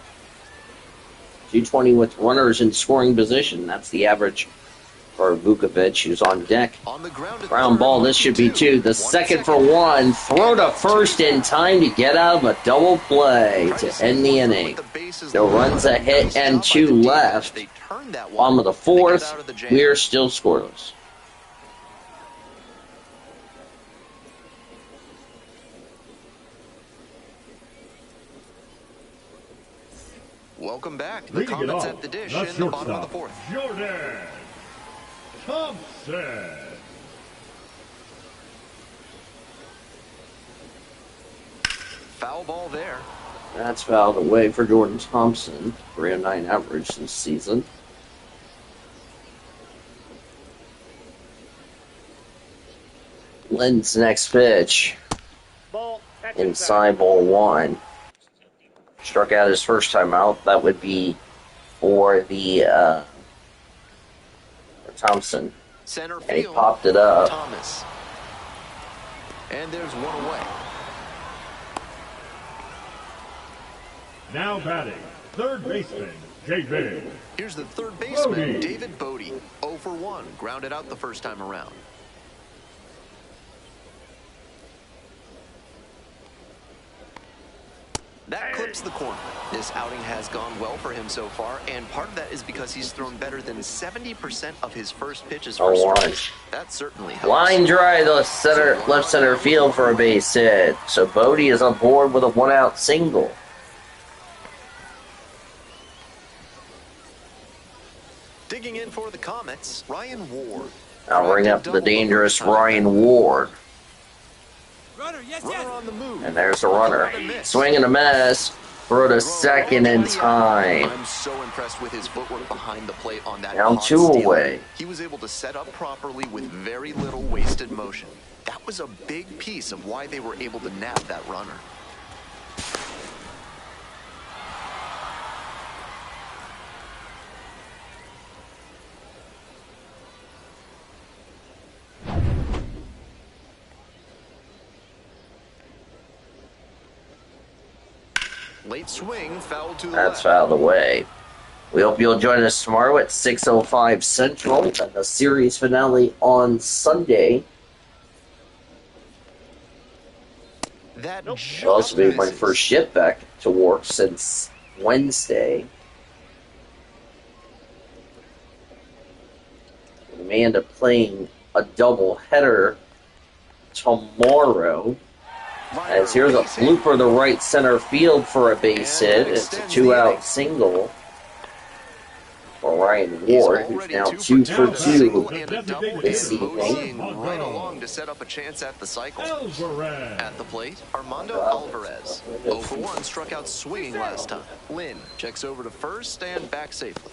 [SPEAKER 1] 220 with runners in scoring position. That's the average for Vukovic, who's on deck.
[SPEAKER 2] On the
[SPEAKER 1] Ground ball, this should be 2. The second for 1. Throw to first in time to get out of a double play to end the inning. No runs, a hit, and 2 left. Bottom of the 4th, we are still scoreless.
[SPEAKER 2] Welcome back. The
[SPEAKER 3] Leading it
[SPEAKER 2] Comets
[SPEAKER 3] off,
[SPEAKER 2] at the dish
[SPEAKER 3] the
[SPEAKER 2] in the bottom of the
[SPEAKER 3] shortstop,
[SPEAKER 2] 4th.
[SPEAKER 3] Jordan Thompson.
[SPEAKER 2] Foul ball there.
[SPEAKER 1] That's fouled away for Jordan Thompson. 309 average this season. Lynn's next pitch. Inside ball 1. Struck out his first time out. That would be for the Thompson.
[SPEAKER 2] Center
[SPEAKER 1] And he
[SPEAKER 2] field.
[SPEAKER 1] popped it up.
[SPEAKER 2] Thomas. And there's one away.
[SPEAKER 3] Now batting, third baseman, JB.
[SPEAKER 2] Here's the third baseman,
[SPEAKER 3] Bodie.
[SPEAKER 2] David Bodie. 0 for 1. Grounded out the first time around. That clips the corner. This outing has gone well for him so far, and part of that is because he's thrown better than 70% of his first pitches for strikes. That certainly helps.
[SPEAKER 1] Line drive the left center field for a base hit. So Bodie is on board with a 1-out single.
[SPEAKER 2] Digging in for the Comets, Ryan Ward.
[SPEAKER 1] Now bring up the dangerous Ryan Ward.
[SPEAKER 2] Runner on the move.
[SPEAKER 1] And there's the runner. Swing and a miss. Throw to second in time.
[SPEAKER 2] I'm so impressed with his footwork behind the plate on that.
[SPEAKER 1] Down
[SPEAKER 2] hot
[SPEAKER 1] 2
[SPEAKER 2] steal.
[SPEAKER 1] away.
[SPEAKER 2] He was able to set up properly with very little wasted motion. That was a big piece of why they were able to nab that runner. Late swing, foul to the
[SPEAKER 1] That's
[SPEAKER 2] left.
[SPEAKER 1] fouled away. We hope you'll join us tomorrow at 6:05 Central and the series finale on Sunday.
[SPEAKER 2] That
[SPEAKER 1] It'll also be my
[SPEAKER 2] misses.
[SPEAKER 1] first shift back to work since Wednesday. We may end up playing a double header tomorrow. As here's a blooper to right center field for a base hit. It's a 2-out single for Ryan Ward, who's now 2 for 2 this evening.
[SPEAKER 2] Right along to set up a chance at the cycle.
[SPEAKER 3] Alvarez.
[SPEAKER 2] At the plate, Armando Alvarez. 0 for 1, struck out swinging last time. Lynn checks over to first and back safely.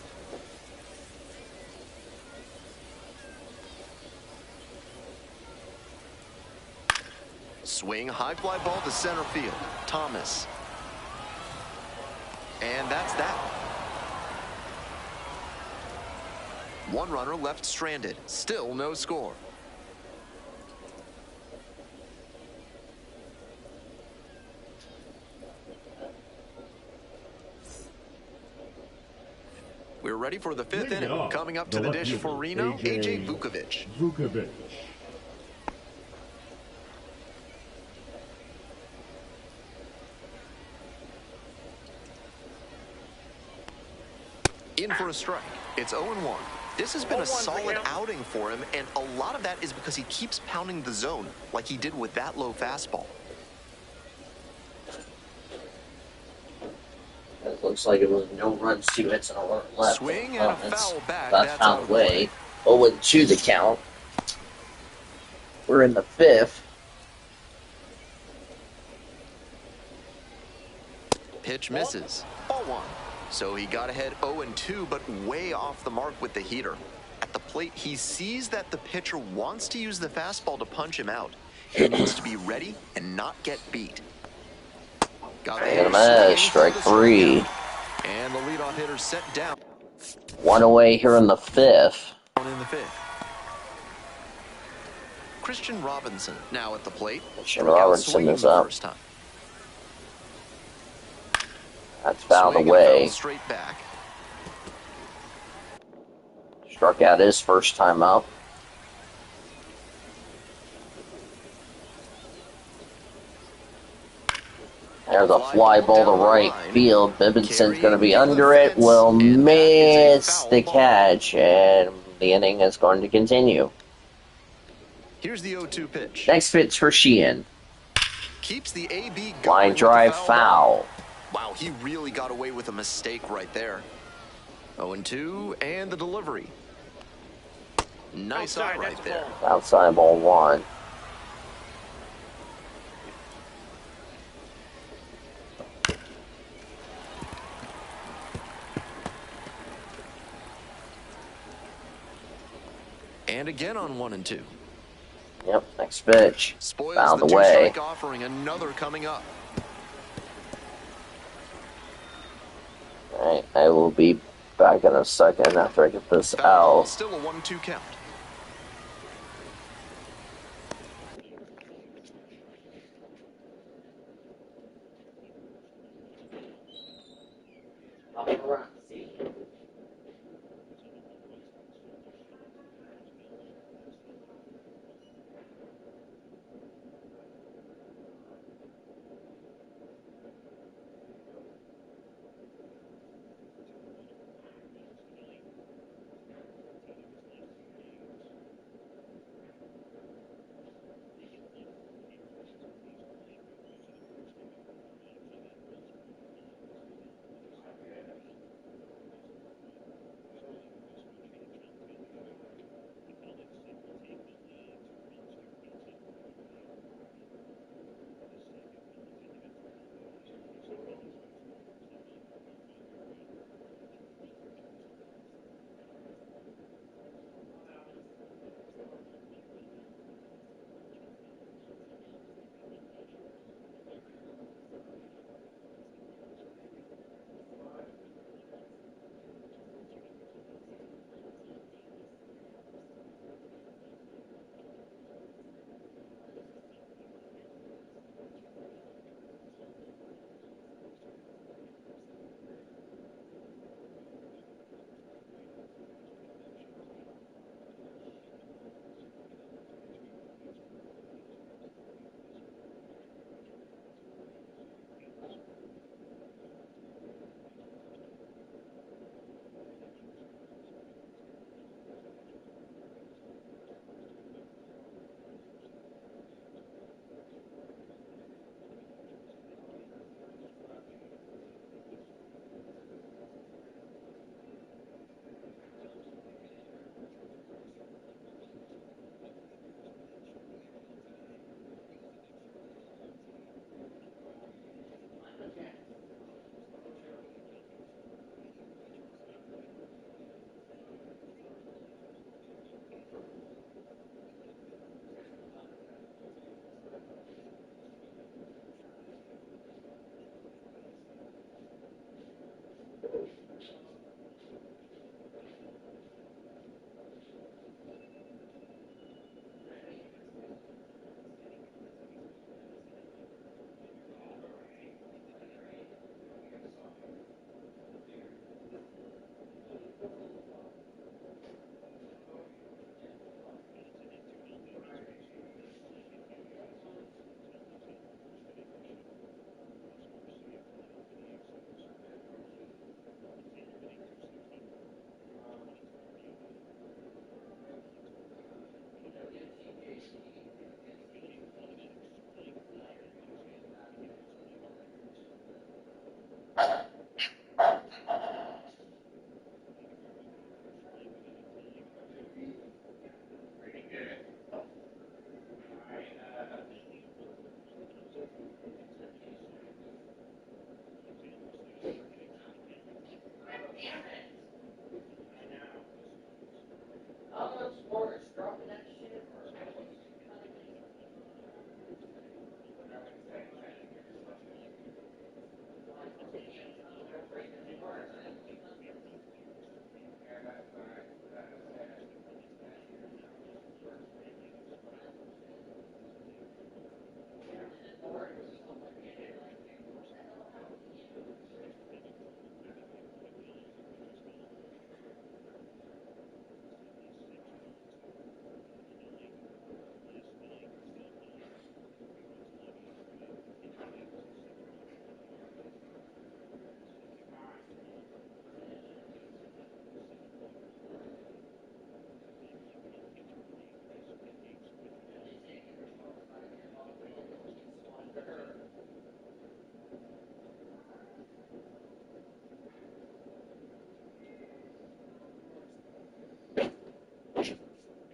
[SPEAKER 2] Swing, high fly ball to center field. Thomas. And that's that. One runner left stranded. Still no score. We're ready for the fifth
[SPEAKER 3] Leading
[SPEAKER 2] inning.
[SPEAKER 3] off,
[SPEAKER 2] Coming up to the dish for Reno, AJ Vukovic.
[SPEAKER 3] Vukovic.
[SPEAKER 2] In for a strike. It's 0-1. This has been a
[SPEAKER 4] 0-1 for
[SPEAKER 2] solid
[SPEAKER 4] him.
[SPEAKER 2] outing for him, and a lot of that is because he keeps pounding the zone like he did with that low fastball.
[SPEAKER 1] It looks like it was no runs, 2 hits, and a run left.
[SPEAKER 2] Swing and a foul back.
[SPEAKER 1] That's
[SPEAKER 2] out
[SPEAKER 1] out
[SPEAKER 2] of
[SPEAKER 1] the way. 0-2 the count. We're in the 5th.
[SPEAKER 2] Pitch misses. Ball 1. So he got ahead 0-2, but way off the mark with the heater. At the plate, he sees that the pitcher wants to use the fastball to punch him out. He needs to be ready and not get beat. Got the hitter swinging
[SPEAKER 1] Strike
[SPEAKER 2] for the
[SPEAKER 1] 3.
[SPEAKER 2] strikeout. And the leadoff hitter set down
[SPEAKER 1] 1 away here in the 5th.
[SPEAKER 2] in the 5th. Christian Robinson now at the plate.
[SPEAKER 1] Christian
[SPEAKER 2] Struck out
[SPEAKER 1] Robinson
[SPEAKER 2] swinging
[SPEAKER 1] is
[SPEAKER 2] the
[SPEAKER 1] up.
[SPEAKER 2] first time.
[SPEAKER 1] That's fouled
[SPEAKER 2] Swing and
[SPEAKER 1] away.
[SPEAKER 2] foul straight back.
[SPEAKER 1] Struck out his first time up. There's a fly ball to right field. Bibbenson's going to be under it. Will miss the catch, and the inning is going to continue.
[SPEAKER 2] Here's the 0-2 pitch.
[SPEAKER 1] Next pitch for Sheehan.
[SPEAKER 2] Keeps the AB going.
[SPEAKER 1] Line
[SPEAKER 2] with the
[SPEAKER 1] drive
[SPEAKER 2] ball.
[SPEAKER 1] foul.
[SPEAKER 2] Wow, he really got away with a mistake right there. 0-2, and the delivery. Nice eye
[SPEAKER 4] Outside,
[SPEAKER 2] right
[SPEAKER 4] that's a
[SPEAKER 2] there.
[SPEAKER 4] ball.
[SPEAKER 1] Outside ball 1.
[SPEAKER 2] And again on 1-2.
[SPEAKER 1] Yep, next pitch.
[SPEAKER 2] Spoils
[SPEAKER 1] Fouled
[SPEAKER 2] the
[SPEAKER 1] away.
[SPEAKER 2] two-strike offering. Another coming up.
[SPEAKER 1] Alright, I will be back in a second after I get this
[SPEAKER 2] Foul,
[SPEAKER 1] out.
[SPEAKER 2] still a 1-2 count.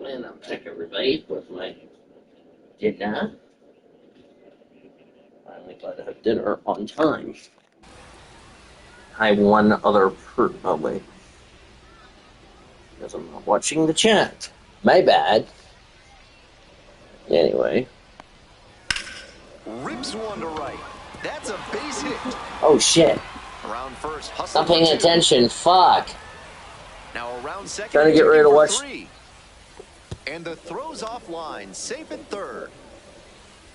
[SPEAKER 1] And I'm back, everybody, with my dinner. Finally got to have dinner on time. I have one other oh wait. Because I'm not watching the chat. My bad. Anyway.
[SPEAKER 2] Rips one to right. That's a base hit.
[SPEAKER 1] Oh shit.
[SPEAKER 2] Around first, hustle.
[SPEAKER 1] Stop paying attention. Fuck.
[SPEAKER 2] Now around second.
[SPEAKER 1] Trying to get ready to watch.
[SPEAKER 2] 3. And the throw's offline, safe at third.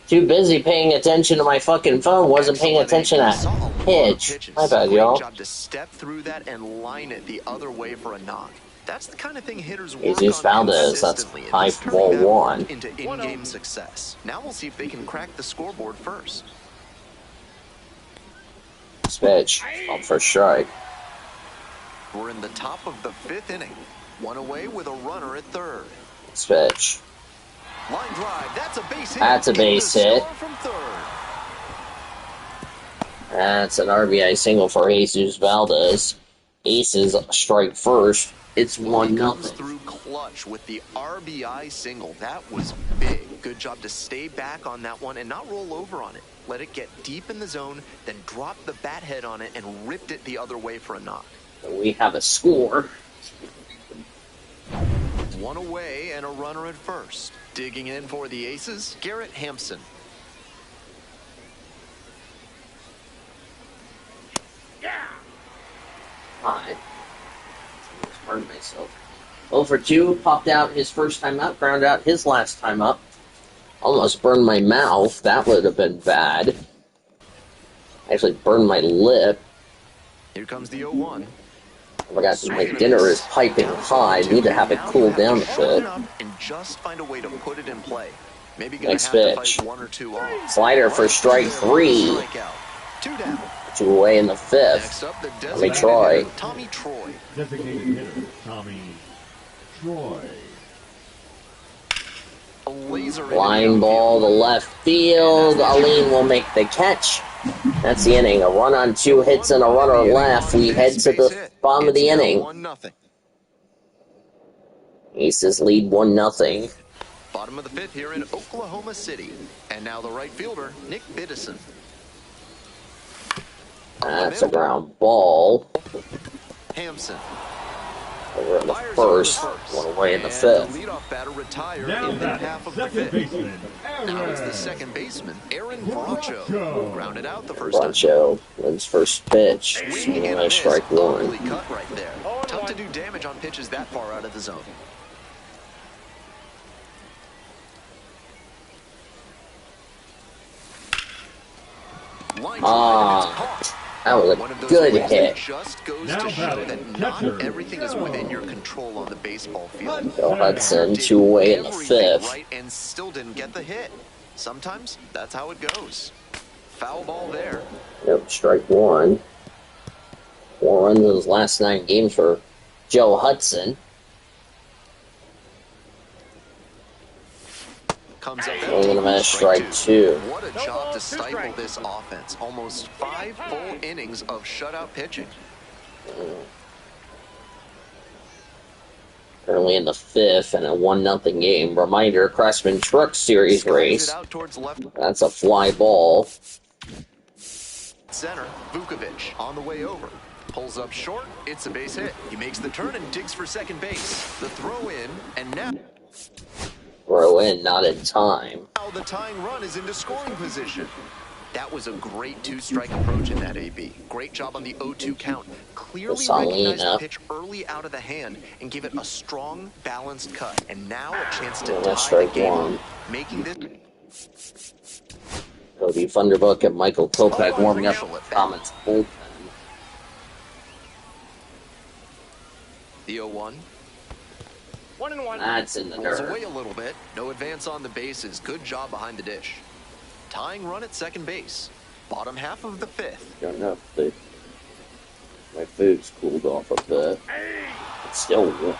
[SPEAKER 1] Too busy paying attention to my fucking phone. Wasn't paying attention to that pitch. My bad, y'all.
[SPEAKER 2] Great job to step through that and line it the other way for a knock. That's the kind of thing hitters work
[SPEAKER 1] Jesus
[SPEAKER 2] on
[SPEAKER 1] Valdez, that's
[SPEAKER 2] consistently,
[SPEAKER 1] high
[SPEAKER 2] and he's turning that
[SPEAKER 1] ball
[SPEAKER 2] work
[SPEAKER 1] one.
[SPEAKER 2] into in-game success. Now we'll see if they can crack the scoreboard first.
[SPEAKER 1] Pitch. Up for strike.
[SPEAKER 2] We're in the top of the 5th inning. One away with a runner at third.
[SPEAKER 1] Pitch.
[SPEAKER 2] Line drive, that's a base hit.
[SPEAKER 1] That's a base hit.
[SPEAKER 2] From third.
[SPEAKER 1] That's an RBI single for Jesus Valdez. Aces strike first. It's 1-0.
[SPEAKER 2] Comes through clutch with the RBI single. That was big. Good job to stay back on that one and not roll over on it. Let it get deep in the zone, then drop the bat head on it and ripped it the other way for a knock.
[SPEAKER 1] We have a score.
[SPEAKER 2] One away and a runner at first. Digging in for the Aces, Garrett Hampson.
[SPEAKER 1] Hi. Pardon myself. 0 for 2, popped out his first time up, ground out his last time up. Almost burned my mouth. That would have been bad. Actually burned my lip.
[SPEAKER 2] Here comes the 0-1.
[SPEAKER 1] I forgot my dinner is piping hot. I need to have it cool down a bit.
[SPEAKER 2] And just find a way to put it in play. Maybe
[SPEAKER 1] Next
[SPEAKER 2] have to
[SPEAKER 1] pitch.
[SPEAKER 2] fight 1 or 2 off.
[SPEAKER 1] Slider for strike 3.
[SPEAKER 2] Strikeout. 2 down.
[SPEAKER 1] 2 away in the 5th.
[SPEAKER 2] Next up, the
[SPEAKER 1] Tommy
[SPEAKER 2] designated
[SPEAKER 1] Troy.
[SPEAKER 2] hitter, Tommy Troy.
[SPEAKER 3] Designated hitter, Tommy Troy.
[SPEAKER 2] A laser
[SPEAKER 1] Line ball to left field. Aline will make the catch. That's the inning. A run on 2 hits and a runner left. We head to the bottom of the inning.
[SPEAKER 2] 1-0.
[SPEAKER 1] Aces lead 1-0.
[SPEAKER 2] Bottom of the 5th here in Oklahoma City. And now the right fielder, Nick Biddison.
[SPEAKER 1] That's a ground ball.
[SPEAKER 2] Hampson.
[SPEAKER 1] Over in the first. 1 away in the 5th.
[SPEAKER 2] The leadoff batter retired
[SPEAKER 3] Now
[SPEAKER 2] in the
[SPEAKER 3] batting,
[SPEAKER 2] half of the
[SPEAKER 3] second
[SPEAKER 2] 5th.
[SPEAKER 3] baseman,
[SPEAKER 2] Now it's the
[SPEAKER 3] Aaron
[SPEAKER 2] second baseman, Aaron Bracho, who grounded out the first time.
[SPEAKER 1] Bracho wins first pitch.
[SPEAKER 2] Swinging and a
[SPEAKER 1] Swing,
[SPEAKER 2] miss,
[SPEAKER 1] strike 1.
[SPEAKER 2] ugly cut right there. Tough to do damage on pitches that far out of the zone. Line drive, and it's caught.
[SPEAKER 1] That was
[SPEAKER 2] One of
[SPEAKER 1] a
[SPEAKER 2] those
[SPEAKER 1] good
[SPEAKER 2] plays
[SPEAKER 1] hit.
[SPEAKER 2] that just goes
[SPEAKER 3] Now
[SPEAKER 2] to show
[SPEAKER 3] batting,
[SPEAKER 2] that not
[SPEAKER 3] catcher,
[SPEAKER 2] everything is within your control on the baseball field.
[SPEAKER 1] Bill Hudson, 2 away in the
[SPEAKER 2] Everything
[SPEAKER 1] 5th.
[SPEAKER 2] right and still didn't get the hit. Sometimes that's how it goes. Foul ball there.
[SPEAKER 1] Yep, strike 1. 4 runs in his last 9 games for Joe Hudson.
[SPEAKER 2] comes up
[SPEAKER 1] Swing and a
[SPEAKER 2] empty.
[SPEAKER 1] miss, strike two.
[SPEAKER 2] What a
[SPEAKER 4] No
[SPEAKER 2] job
[SPEAKER 4] ball,
[SPEAKER 2] to
[SPEAKER 4] 2
[SPEAKER 2] stifle
[SPEAKER 4] strikes.
[SPEAKER 2] this offense. Almost 5 full innings of shutout pitching.
[SPEAKER 1] Early in the fifth and a 1-0 game. Reminder, Craftsman Truck Series
[SPEAKER 2] Skies
[SPEAKER 1] race.
[SPEAKER 2] it out towards left
[SPEAKER 1] That's a fly ball.
[SPEAKER 2] center. Vukovic on the way over. Pulls up short. It's a base hit. He makes the turn and digs for second base. The throw in, and now
[SPEAKER 1] Throw in, not in time.
[SPEAKER 2] the tying run is into scoring position. That was a great two-strike approach in that AB. Great job on the 0-2 count. Clearly recognized the pitch early out of the hand and gave it a strong, balanced cut. And now a chance to tie the game, making this...
[SPEAKER 1] Cody Thunderbook and Michael Kopech warming up
[SPEAKER 2] Crucial
[SPEAKER 1] with
[SPEAKER 2] at bat.
[SPEAKER 1] Comets bullpen.
[SPEAKER 2] The 0-1.
[SPEAKER 4] 1-1.
[SPEAKER 1] That's in the
[SPEAKER 2] Pulls
[SPEAKER 1] dirt.
[SPEAKER 2] away a little bit. No advance on the bases. Good job behind the dish. Tying run at second base. Bottom half of the fifth.
[SPEAKER 1] Don't know if my food's cooled off a bit. It's still warm.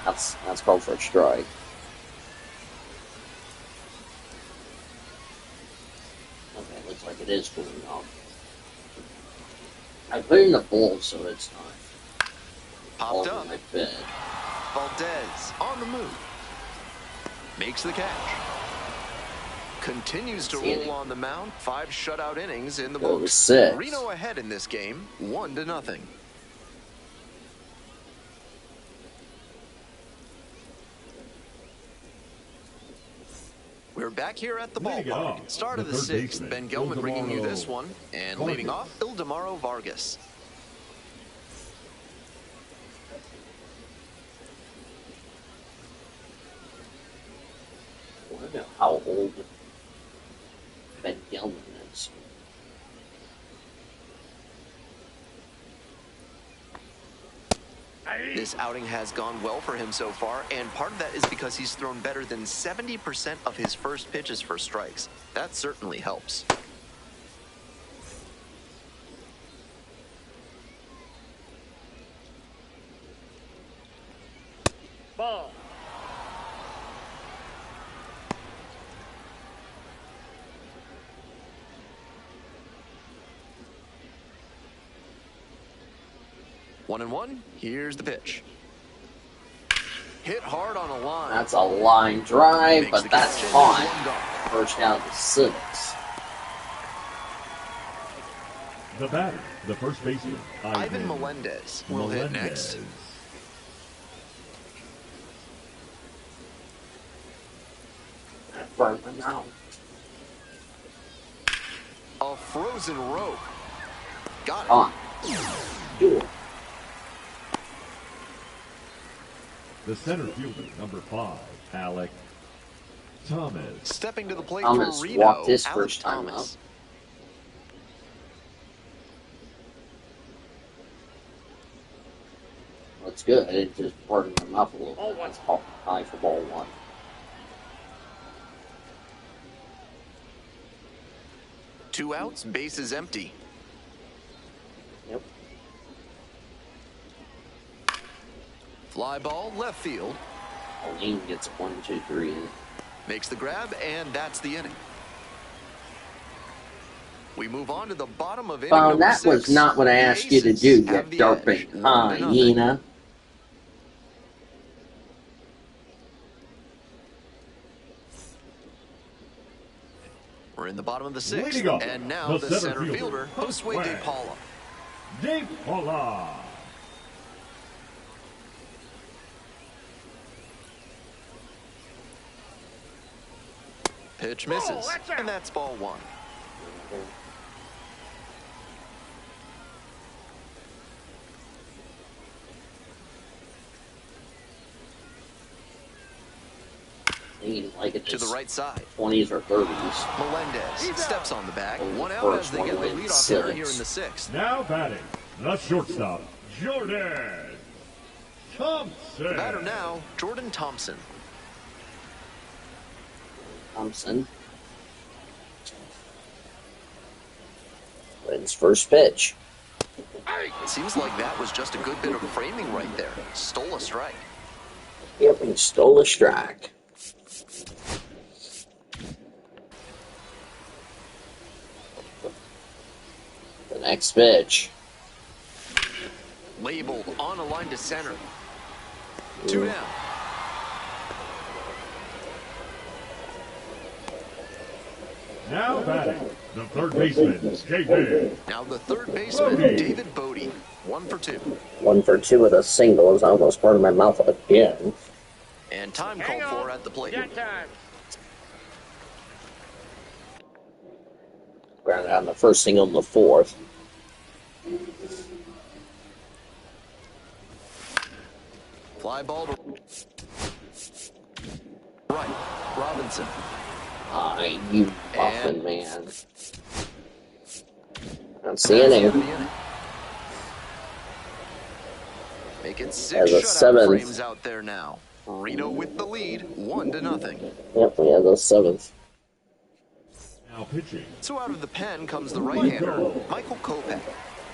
[SPEAKER 1] That's called for a strike. Okay, looks like it is cooling off. I put it in the bowl so it's not all
[SPEAKER 2] Popped
[SPEAKER 1] over
[SPEAKER 2] up.
[SPEAKER 1] my bed.
[SPEAKER 2] Valdez on the move. Makes the catch. Continues to roll on the mound. 5 shutout innings in the
[SPEAKER 1] Go to
[SPEAKER 2] books.
[SPEAKER 1] 6.
[SPEAKER 2] Reno ahead in this game, 1-0. We're back here at the
[SPEAKER 3] Leading it
[SPEAKER 2] ballpark.
[SPEAKER 3] off,
[SPEAKER 2] Start of
[SPEAKER 3] the
[SPEAKER 2] the
[SPEAKER 3] third
[SPEAKER 2] 6th.
[SPEAKER 3] baseman,
[SPEAKER 2] Ben Gelman bringing you
[SPEAKER 3] Ildemaro
[SPEAKER 2] this one. And
[SPEAKER 3] Vargas.
[SPEAKER 2] leading off, Ildemaro Vargas.
[SPEAKER 1] I don't know how old Ben Gelman is.
[SPEAKER 2] This outing has gone well for him so far, and part of that is because he's thrown better than 70% of his first pitches for strikes. That certainly helps.
[SPEAKER 4] Ball.
[SPEAKER 2] One and one. Here's the pitch. Hit hard on a line.
[SPEAKER 1] That's a line drive,
[SPEAKER 2] Makes
[SPEAKER 1] but
[SPEAKER 2] the
[SPEAKER 1] that's
[SPEAKER 2] catch and
[SPEAKER 1] caught.
[SPEAKER 2] one gone.
[SPEAKER 1] First down to 6.
[SPEAKER 3] The batter, the first baseman,
[SPEAKER 2] Ivan Melendez will hit next.
[SPEAKER 1] Burn my mouth.
[SPEAKER 2] A frozen rope. Got it.
[SPEAKER 1] On. Do it.
[SPEAKER 3] The center fielder, number 5, Alec Thomas.
[SPEAKER 2] Stepping to the plate
[SPEAKER 1] Thomas
[SPEAKER 2] for Reno,
[SPEAKER 1] walked his
[SPEAKER 2] Alec
[SPEAKER 1] first time
[SPEAKER 2] Thomas.
[SPEAKER 1] up. That's good. It just burdened him up a little bit. That's high for ball 1.
[SPEAKER 2] Two outs, bases empty.
[SPEAKER 1] Yep.
[SPEAKER 2] Fly ball, left field.
[SPEAKER 1] Pauline gets 1, 2, 3.
[SPEAKER 2] Makes the grab, and that's the inning. We move on to the bottom of inning
[SPEAKER 1] Well,
[SPEAKER 2] number
[SPEAKER 1] that
[SPEAKER 2] 6.
[SPEAKER 1] was not what I
[SPEAKER 2] The
[SPEAKER 1] asked you to
[SPEAKER 2] Aces
[SPEAKER 1] do, you
[SPEAKER 2] have the
[SPEAKER 1] darping
[SPEAKER 2] edge, 1-0.
[SPEAKER 1] hyena.
[SPEAKER 2] We're in the bottom of the 6th,
[SPEAKER 3] Leading off,
[SPEAKER 2] and now
[SPEAKER 3] the
[SPEAKER 2] the
[SPEAKER 3] center
[SPEAKER 2] center
[SPEAKER 3] fielder,
[SPEAKER 2] fielder, Josue De Paula.
[SPEAKER 3] De Paula.
[SPEAKER 2] Pitch misses,
[SPEAKER 4] that's out.
[SPEAKER 2] and that's ball 1.
[SPEAKER 1] Like it
[SPEAKER 2] To the right side.
[SPEAKER 1] 20s or 30s.
[SPEAKER 2] Melendez steps on the bag.
[SPEAKER 1] Oh,
[SPEAKER 2] 1 out
[SPEAKER 1] first
[SPEAKER 2] as they
[SPEAKER 1] one
[SPEAKER 2] get the
[SPEAKER 1] wins
[SPEAKER 2] leadoff hitter
[SPEAKER 1] 6.
[SPEAKER 2] here in the 6th.
[SPEAKER 3] Now batting, the shortstop, Jordan Thompson.
[SPEAKER 2] The batter now, Jordan Thompson.
[SPEAKER 1] Thompson. Wins first pitch.
[SPEAKER 2] It seems like that was just a good bit of framing right there. Stole a strike.
[SPEAKER 1] Yep, and stole a strike. Next pitch.
[SPEAKER 2] Labeled on a line to center. 2 down.
[SPEAKER 3] Now batting, the third baseman, JD.
[SPEAKER 2] Now the third baseman, David Bodie. 1 for 2.
[SPEAKER 1] 1 for 2 with a single. It was almost part of my mouth again.
[SPEAKER 2] And time called for at the plate.
[SPEAKER 4] Jet time.
[SPEAKER 1] Grounded out the first single in the fourth.
[SPEAKER 2] Fly ball to right. Robinson.
[SPEAKER 1] You muffin man. I'm
[SPEAKER 2] That's
[SPEAKER 1] seeing
[SPEAKER 2] the end
[SPEAKER 1] him.
[SPEAKER 2] of the inning. Make it 6
[SPEAKER 1] As a
[SPEAKER 2] shutout
[SPEAKER 1] seventh.
[SPEAKER 2] frames out there now. Reno with the lead, 1-0.
[SPEAKER 1] Yep, we have the seventh.
[SPEAKER 3] Now pitching,
[SPEAKER 2] So out of the pen comes the right-hander, Michael Kopech.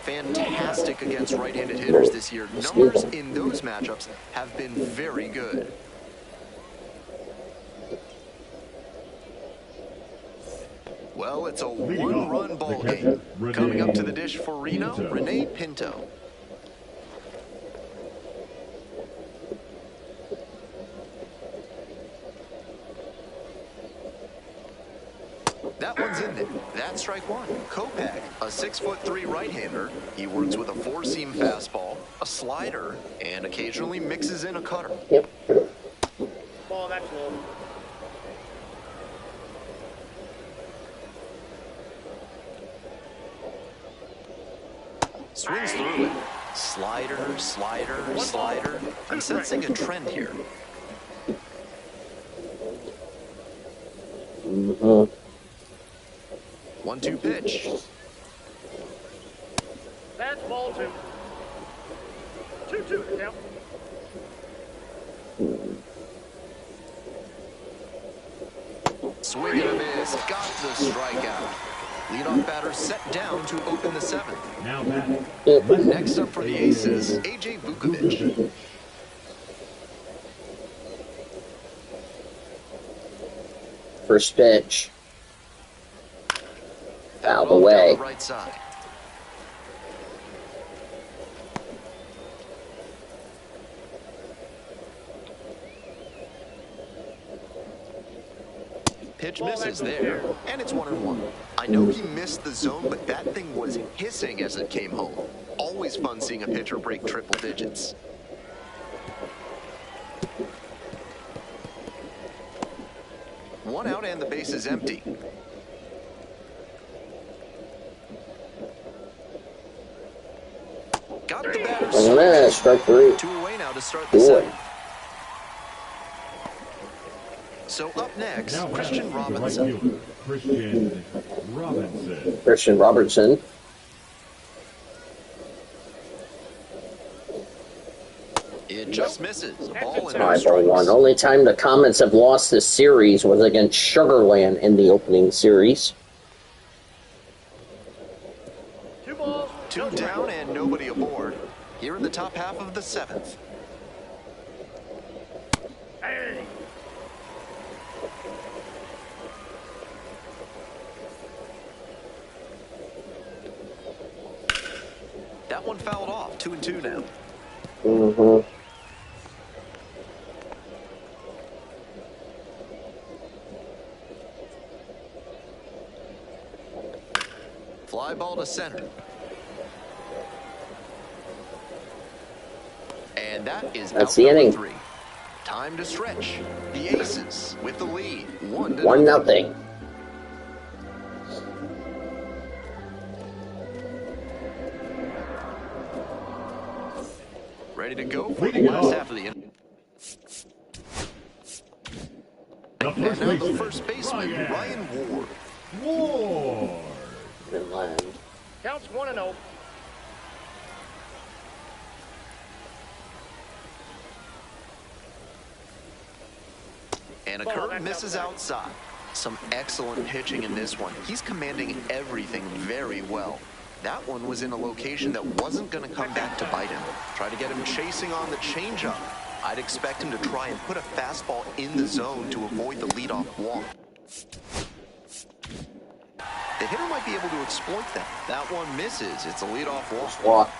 [SPEAKER 2] Fantastic against right-handed hitters this year. Numbers in those matchups have been very good. Well, it's a one-run ball game. Coming up to the dish for Reno, Rene Pinto. That one's in there. That's strike one. Kopech, a 6'3" right-hander. He works with a four-seam fastball, a slider, and occasionally mixes in a cutter.
[SPEAKER 1] Yep.
[SPEAKER 4] Ball, that's low.
[SPEAKER 2] Swings through it. Slider, slider, slider. I'm sensing a trend here.
[SPEAKER 1] Mm-hmm.
[SPEAKER 2] 1-2 pitch.
[SPEAKER 4] That's ball 2. 2-2 now.
[SPEAKER 2] Swing and a miss. Got the strikeout. Leadoff batter set down to open the seventh.
[SPEAKER 3] now batting,
[SPEAKER 2] Next up for the Aces, A.J. Vukovic.
[SPEAKER 1] First pitch. Fouled
[SPEAKER 2] Ball
[SPEAKER 1] away.
[SPEAKER 2] down the right side. Pitch misses there, and it's 1-1. I know he missed the zone, but that thing was hissing as it came home. Always fun seeing a pitcher break triple digits. One out and the base is empty. Got the batter
[SPEAKER 1] Look at that, strike 3.
[SPEAKER 2] 2 away now to start the
[SPEAKER 1] Boy.
[SPEAKER 2] seventh. So up next,
[SPEAKER 3] now
[SPEAKER 2] Christian
[SPEAKER 3] batting, the right
[SPEAKER 2] Robinson.
[SPEAKER 3] fielder, Christian Robinson.
[SPEAKER 1] Christian Robertson.
[SPEAKER 2] It just misses. Ball and no
[SPEAKER 1] 5-1.
[SPEAKER 2] strikes.
[SPEAKER 1] Only time the Comets have lost this series was against Sugarland in the opening series.
[SPEAKER 4] 2 balls.
[SPEAKER 2] 2 down and nobody aboard. Here in the top half of the seventh.
[SPEAKER 4] Hey.
[SPEAKER 2] That one fouled off. 2-2 now.
[SPEAKER 1] Mm-hmm.
[SPEAKER 2] Fly ball to center. And that is
[SPEAKER 1] That's
[SPEAKER 2] out
[SPEAKER 1] the
[SPEAKER 2] number
[SPEAKER 1] inning.
[SPEAKER 2] 3. Time to stretch. The Aces with the lead. 1-0.
[SPEAKER 1] 1-0.
[SPEAKER 2] Ready to go for the
[SPEAKER 3] Leading it
[SPEAKER 2] last
[SPEAKER 3] off.
[SPEAKER 2] half of the inning.
[SPEAKER 3] The
[SPEAKER 2] And
[SPEAKER 3] first
[SPEAKER 2] now the
[SPEAKER 3] baseman,
[SPEAKER 2] first baseman, Ryan Ward.
[SPEAKER 3] Ward.
[SPEAKER 1] Inland.
[SPEAKER 4] Counts 1-0.
[SPEAKER 2] And a curve misses outside. Some excellent pitching in this one. He's commanding everything very well. That one was in a location that wasn't going to come back to bite him. Try to get him chasing on the changeup. I'd expect him to try and put a fastball in the zone to avoid the leadoff walk. The hitter might be able to exploit that. That one misses. It's a leadoff walk.
[SPEAKER 1] Walk.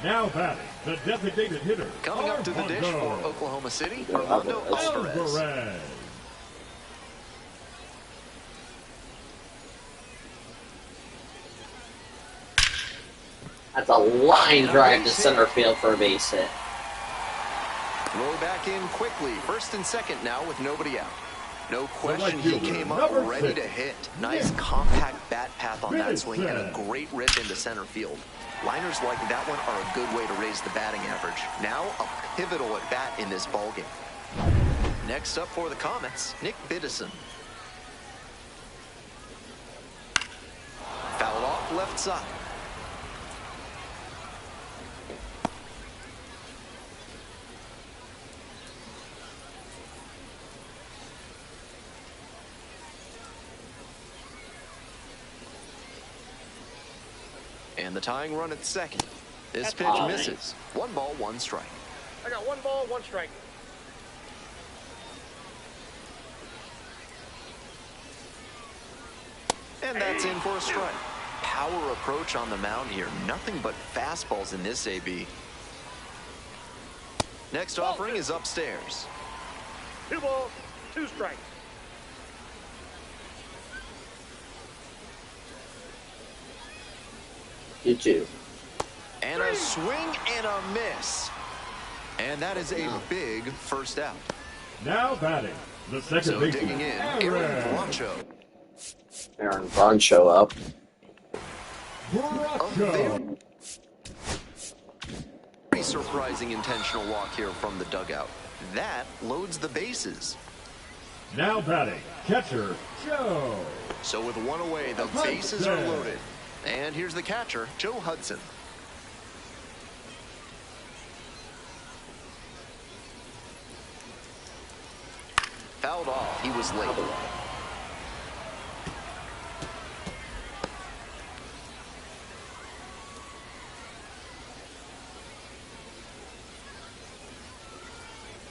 [SPEAKER 3] Now batting, the designated hitter.
[SPEAKER 2] Coming up to the dish for
[SPEAKER 3] Armando
[SPEAKER 2] Oklahoma City, Armando Alvarez.
[SPEAKER 3] Alvarez.
[SPEAKER 1] That's a line drive to center field for a base hit.
[SPEAKER 2] Throw back in quickly. First and second now with nobody out. No question, he
[SPEAKER 3] fielder,
[SPEAKER 2] came up
[SPEAKER 3] number
[SPEAKER 2] ready
[SPEAKER 3] 6.
[SPEAKER 2] to hit. Nice compact bat path on that swing and a great rip into center field. Liners like that one are a good way to raise the batting average. Now a pivotal at bat in this ballgame. Next up for the Comets, Nick Biddison. Fouled off left side. And the tying run at second. This pitch misses. 1 ball, 1 strike.
[SPEAKER 4] I got 1 ball, 1 strike.
[SPEAKER 2] And that's in for a strike. Power approach on the mound here. Nothing but fastballs in this AB. Next offering is upstairs.
[SPEAKER 4] 2 balls, 2 strikes.
[SPEAKER 1] You too.
[SPEAKER 2] And a swing and a miss. And that is a big first out.
[SPEAKER 3] Now batting, the second
[SPEAKER 2] So
[SPEAKER 3] baseman.
[SPEAKER 2] digging in, Aaron Blancho.
[SPEAKER 1] Aaron Broncho up.
[SPEAKER 3] Broncho.
[SPEAKER 2] Very surprising intentional walk here from the dugout. That loads the bases.
[SPEAKER 3] Now batting, catcher Joe.
[SPEAKER 2] So with 1 away, the bases are loaded. And here's the catcher, Joe Hudson. Fouled off. He was late.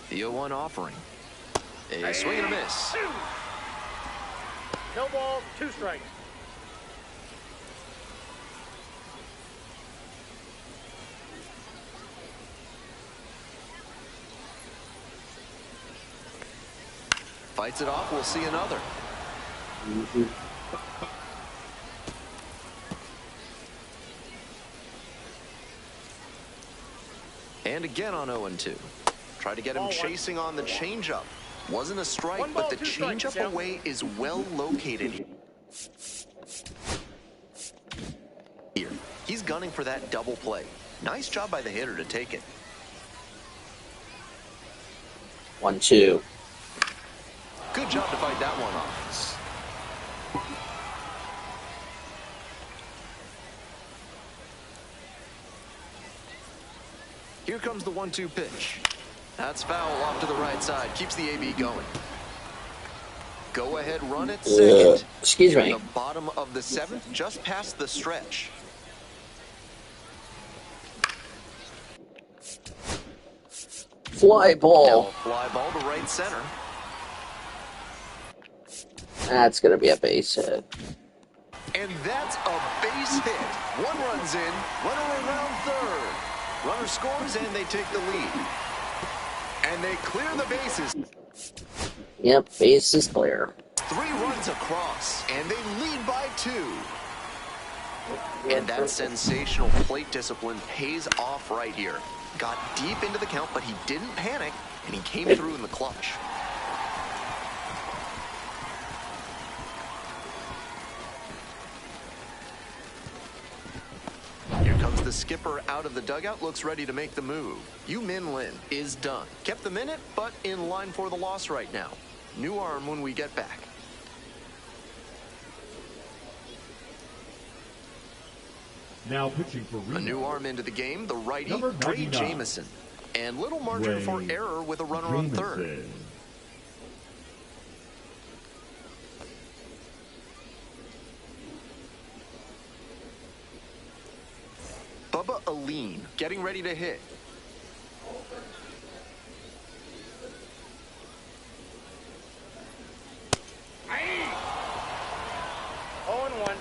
[SPEAKER 2] The 0-1 offering. A swing and a miss.
[SPEAKER 4] No balls, 2 strikes.
[SPEAKER 2] Fights it off. We'll see another. And again on 0-2. Try to get him chasing on the changeup. Wasn't a strike, but the changeup away is well located here. He's gunning for that double play. Nice job by the hitter to take it.
[SPEAKER 1] 1-2.
[SPEAKER 2] Good job to fight that one off. Here comes the 1-2 pitch. That's foul off to the right side. Keeps the AB going. Go ahead run at second.
[SPEAKER 1] Excuse me.
[SPEAKER 2] The bottom of the 7th, just past the stretch.
[SPEAKER 1] Fly
[SPEAKER 2] Now
[SPEAKER 1] ball.
[SPEAKER 2] a fly ball to right center.
[SPEAKER 1] That's going to be a base hit.
[SPEAKER 2] And that's a base hit. 1 runs in, runner around third. Runner scores and they take the lead. And they clear the bases.
[SPEAKER 1] Yep, base is clear.
[SPEAKER 2] 3 runs across, and they lead by 2. And that sensational plate discipline pays off right here. Got deep into the count, but he didn't panic, and he came through in the clutch. Here comes the skipper out of the dugout, looks ready to make the move. Yu-Min Lin is done. Kept the minute, but in line for the loss right now. New arm when we get back.
[SPEAKER 3] Now pitching for Reno.
[SPEAKER 2] A new arm into the game, the righty,
[SPEAKER 3] Number
[SPEAKER 2] Ray
[SPEAKER 3] 99.
[SPEAKER 2] Jamison. And little margin for
[SPEAKER 3] Ray
[SPEAKER 2] error with a runner on third.
[SPEAKER 3] Jamison.
[SPEAKER 2] Bubba Aline getting ready to hit.
[SPEAKER 4] Oh, and 1.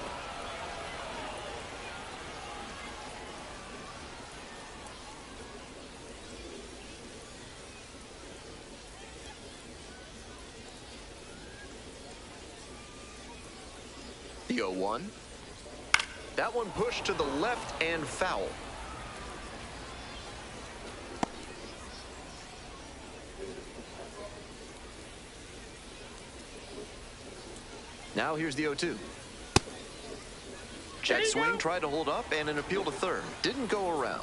[SPEAKER 2] The 0-1. That one pushed to the left and foul. Now here's the 0-2. Check swing, tried to hold up, and an appeal to third. Didn't go around.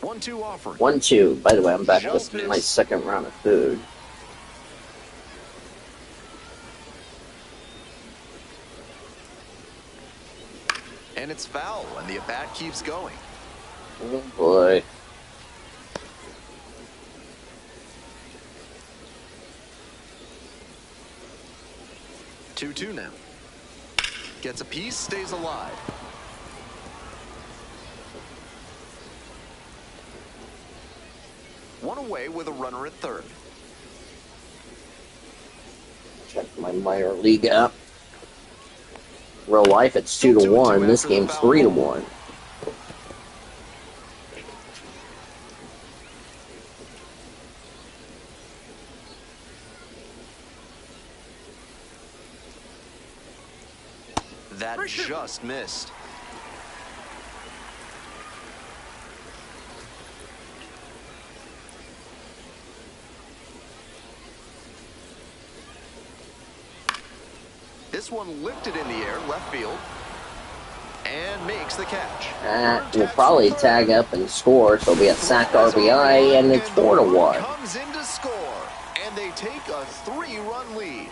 [SPEAKER 2] 1-2 offered.
[SPEAKER 1] 1-2. By the way, I'm back with my second round of food.
[SPEAKER 2] And it's foul, and the at-bat keeps going.
[SPEAKER 1] Oh, boy.
[SPEAKER 2] Two now. Gets a piece, stays alive. One away with a runner at third.
[SPEAKER 1] Check my minor league app. Real life, it's 2-1. This game's 3-1.
[SPEAKER 2] That just missed. This one lifted in the air, left field, and makes the catch.
[SPEAKER 1] We'll probably tag up and score, so it'll be a sacked RBI, and it's 4-1.
[SPEAKER 2] Comes in to score, and they take a 3-run lead.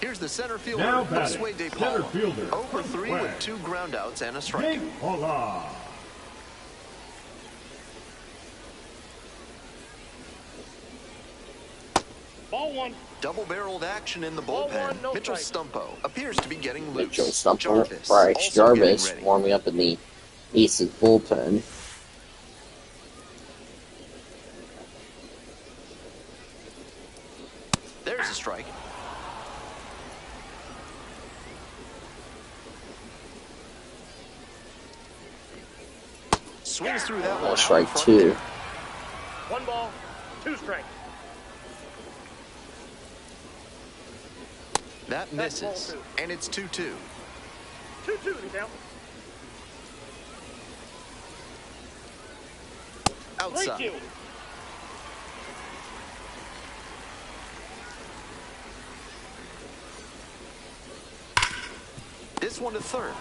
[SPEAKER 2] Here's the center fielder,
[SPEAKER 3] Now batting,
[SPEAKER 2] center
[SPEAKER 3] fielder,
[SPEAKER 2] 0-3 with 2 groundouts and a strike.
[SPEAKER 3] Hola.
[SPEAKER 4] Ball 1.
[SPEAKER 2] Double-barreled action in the
[SPEAKER 4] Ball
[SPEAKER 2] bullpen.
[SPEAKER 4] 1, no
[SPEAKER 2] Mitchell
[SPEAKER 4] strike.
[SPEAKER 2] Stumpo appears to be getting loose.
[SPEAKER 1] Mitchell Stumpo, Bryce
[SPEAKER 2] also getting
[SPEAKER 1] Jarvis
[SPEAKER 2] ready.
[SPEAKER 1] warming up in the Aces bullpen.
[SPEAKER 2] There's a strike. Swings through that one.
[SPEAKER 1] Strike
[SPEAKER 2] out in front
[SPEAKER 1] 2.
[SPEAKER 2] there.
[SPEAKER 4] 1 ball, 2 strikes.
[SPEAKER 2] That
[SPEAKER 4] That's ball
[SPEAKER 2] misses,
[SPEAKER 4] 2.
[SPEAKER 2] and it's 2-2.
[SPEAKER 4] 2-2 the count.
[SPEAKER 2] Outside.
[SPEAKER 4] 3-2.
[SPEAKER 2] This one to third.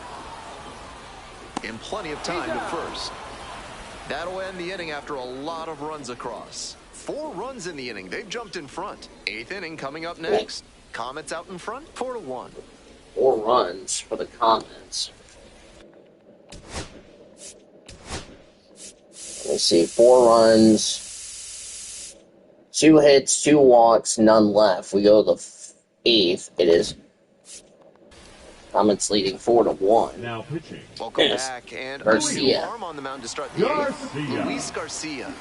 [SPEAKER 2] In plenty of time to first. That'll end the inning after a lot of runs across. 4 runs in the inning. They've jumped in front. 8th inning coming up next. Comets out in front, 4-1.
[SPEAKER 1] 4 runs for the Comets. Let's see, 4 runs, 2 hits, 2 walks, none left. We go to the 8th. It is Comets leading 4-1.
[SPEAKER 3] Now pitching.
[SPEAKER 2] Welcome
[SPEAKER 1] Yes.
[SPEAKER 2] back. And
[SPEAKER 1] Garcia.
[SPEAKER 2] a new arm on the mound to start the 8th.
[SPEAKER 3] Garcia.
[SPEAKER 2] Luis Garcia.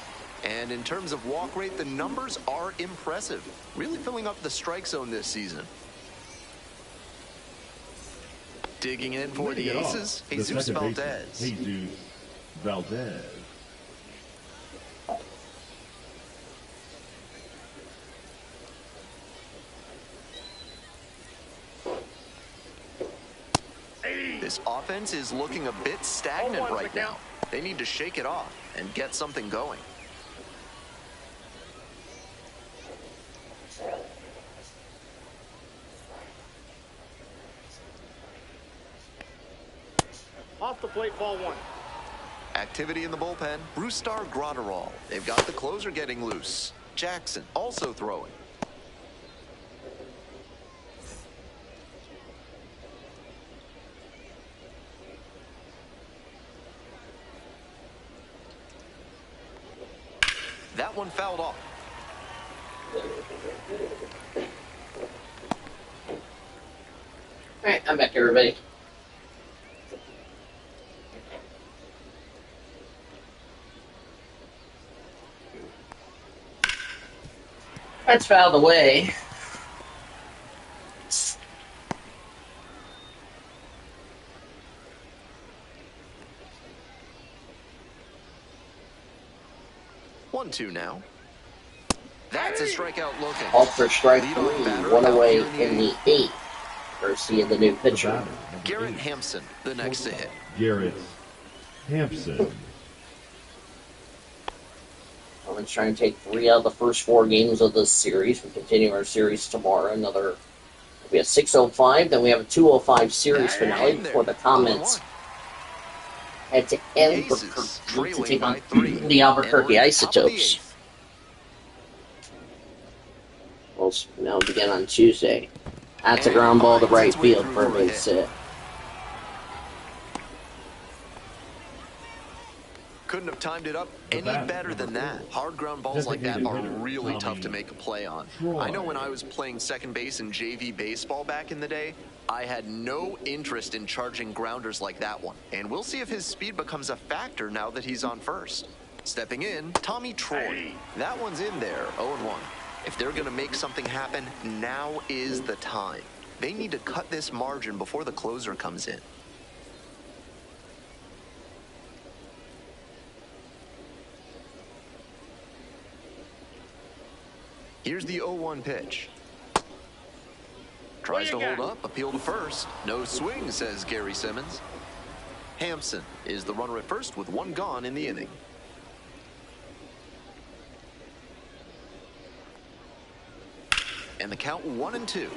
[SPEAKER 2] And in terms of walk rate, the numbers are impressive. Really filling up the strike zone this season. Digging in for the
[SPEAKER 3] Leading it off,
[SPEAKER 2] Aces,
[SPEAKER 3] the
[SPEAKER 2] Jesus
[SPEAKER 3] second baseman,
[SPEAKER 2] Valdez.
[SPEAKER 3] Jesus Valdez.
[SPEAKER 2] This offense is looking a bit stagnant
[SPEAKER 4] 0-1
[SPEAKER 2] right now. They need to shake it off and get something going.
[SPEAKER 4] Off the plate, ball 1.
[SPEAKER 2] Activity in the bullpen. Brustar Gratterall. They've got the closer getting loose. Jackson also throwing. That one fouled off.
[SPEAKER 1] Alright, I'm back, everybody. That's fouled away.
[SPEAKER 2] 1-2 now. That's a strikeout looking.
[SPEAKER 1] Called for strike
[SPEAKER 2] Lead
[SPEAKER 1] 3,
[SPEAKER 2] off batter
[SPEAKER 1] one
[SPEAKER 2] out
[SPEAKER 1] away
[SPEAKER 2] here
[SPEAKER 1] in the 8th. Courtesy of the new
[SPEAKER 3] The
[SPEAKER 1] pitcher.
[SPEAKER 3] batter, number
[SPEAKER 2] Garrett
[SPEAKER 3] 8,
[SPEAKER 2] Hampson, the next to hit.
[SPEAKER 3] Garrett Hampson.
[SPEAKER 1] Comets trying to take 3 out of the first 4 games of this series. We continue our series tomorrow. We have 6:05, then we have a 2:05 series finale before the Comets head to Albuquerque to take on the Albuquerque Isotopes. We'll now begin on Tuesday. That's a ground ball to right field for a base hit.
[SPEAKER 2] Couldn't have timed it up any better than that. Hard ground balls like that are really tough to make a play on. I know when I was playing second base in JV baseball back in the day, I had no interest in charging grounders like that one. And we'll see if his speed becomes a factor now that he's on first. Stepping in, Tommy Troy. That one's in there, 0-1. If they're going to make something happen, now is the time. They need to cut this margin before the closer comes in. Here's the 0-1 pitch. Tries to hold up, appeal to first. No swing, says Gary Simmons. Hampson is the runner at first with 1 gone in the inning. And the count 1-2.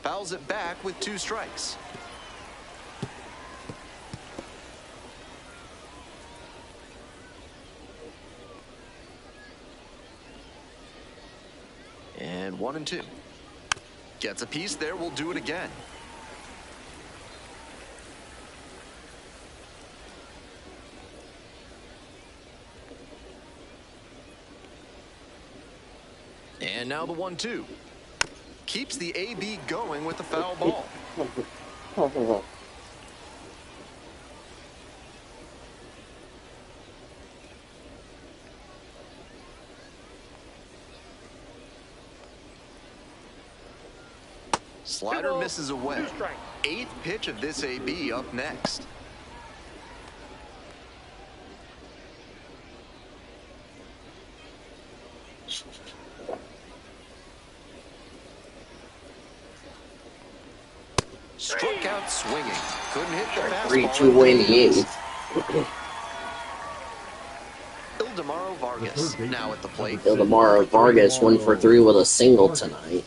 [SPEAKER 2] Fouls it back with 2 strikes. And 1-2. Gets a piece there, we'll do it again. And now the 1-2. Keeps the AB going with the foul ball. Slider misses away. 8th pitch of this AB up next. Struck out swinging. Couldn't hit the fastball.
[SPEAKER 1] 3-2 win the 8th.
[SPEAKER 2] Ildemaro Vargas now at the plate.
[SPEAKER 1] Ildemaro Vargas 1 for 3 with a single tonight.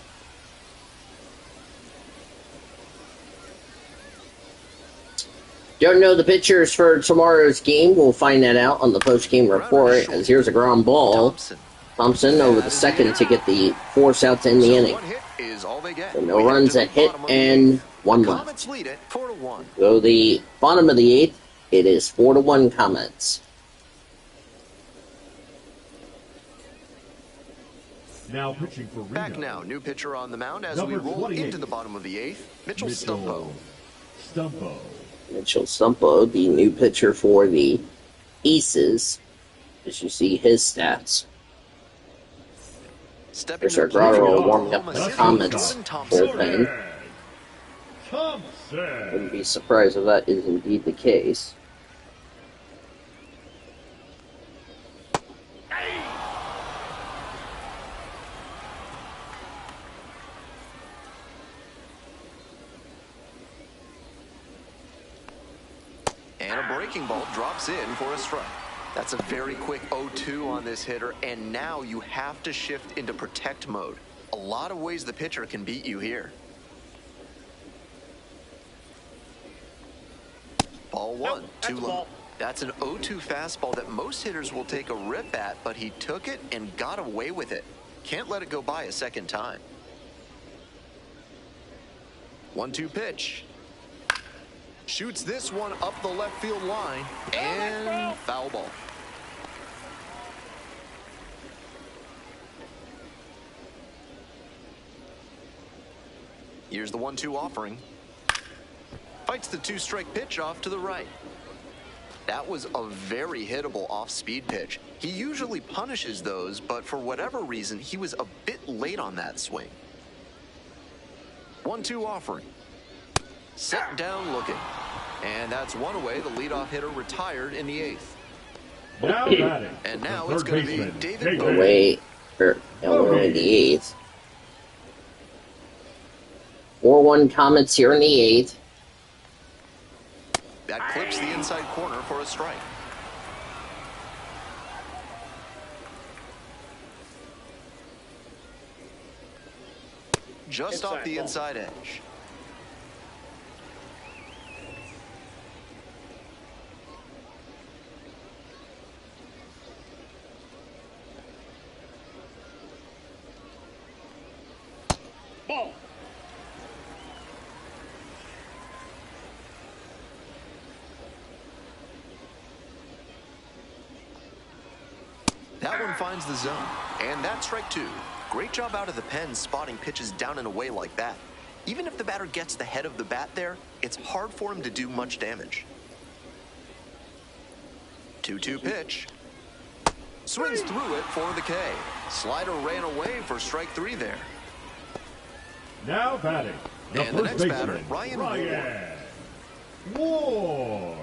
[SPEAKER 1] Don't know the pitchers for tomorrow's game. We'll find that out on the post-game report. As here's a ground ball. Thompson over the second to get the force out to end the inning. So no runs at hit and 1 left. So the bottom of the 8th, it is 4-1 Comets.
[SPEAKER 3] Now pitching for Reno.
[SPEAKER 2] Back now, new pitcher on the mound as we roll into the bottom of the 8th. Mitchell Stumpo.
[SPEAKER 1] Mitchell Stumpo, the new pitcher for the Aces, as you see his stats. Mr. Grotto warming up the Comets bullpen. Wouldn't be surprised if that is indeed the case.
[SPEAKER 2] And a breaking ball drops in for a strike. That's a very quick 0-2 on this hitter, and now you have to shift into protect mode. A lot of ways the pitcher can beat you here. Ball 1, too low. That's an 0-2 fastball that most hitters will take a rip at, but he took it and got away with it. Can't let it go by a second time. 1-2 pitch. Shoots this one up the left field line, and foul ball. Here's the 1-2 offering. Fights the 2-strike pitch off to the right. That was a very hittable off-speed pitch. He usually punishes those, but for whatever reason, he was a bit late on that swing. 1-2 offering. Set down looking. And that's one away. The leadoff hitter retired in the 8th.
[SPEAKER 3] Now batting.
[SPEAKER 2] And now
[SPEAKER 3] the
[SPEAKER 2] it's
[SPEAKER 3] third
[SPEAKER 2] going to be
[SPEAKER 3] baseman,
[SPEAKER 2] David
[SPEAKER 3] David.
[SPEAKER 1] Away. And we're in the 8th. 4-1 Comets here in the 8th.
[SPEAKER 2] That clips the inside corner for a strike. Just off the inside edge.
[SPEAKER 4] Ball.
[SPEAKER 2] That one finds the zone. And that's strike 2. Great job out of the pen spotting pitches down and away like that. Even if the batter gets the head of the bat there, it's hard for him to do much damage. 2-2 pitch. Swings through it for the K. Slider ran away for strike 3 there.
[SPEAKER 3] Now batting.
[SPEAKER 2] And the
[SPEAKER 3] first
[SPEAKER 2] next
[SPEAKER 3] baseman,
[SPEAKER 2] batter, Ryan
[SPEAKER 3] Ward.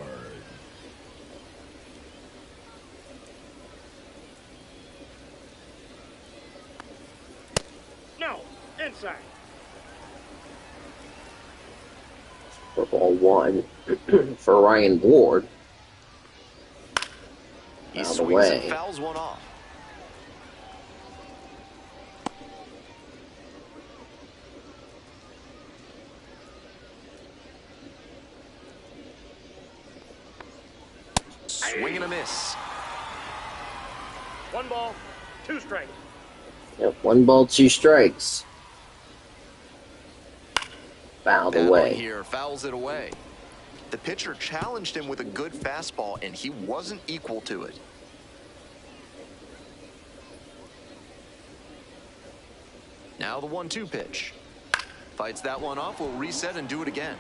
[SPEAKER 4] No. Inside.
[SPEAKER 1] For ball 1 for Ryan Ward.
[SPEAKER 2] He
[SPEAKER 1] Out of the
[SPEAKER 2] swings
[SPEAKER 1] way.
[SPEAKER 2] and fouls one off. Swing and a miss.
[SPEAKER 4] 1 ball, 2 strikes.
[SPEAKER 1] Yep, 1 ball, 2 strikes. Fouled
[SPEAKER 2] Bad one
[SPEAKER 1] away.
[SPEAKER 2] here, fouls it away. The pitcher challenged him with a good fastball, and he wasn't equal to it. Now the 1-2 pitch. Fights that one off, will reset and do it again.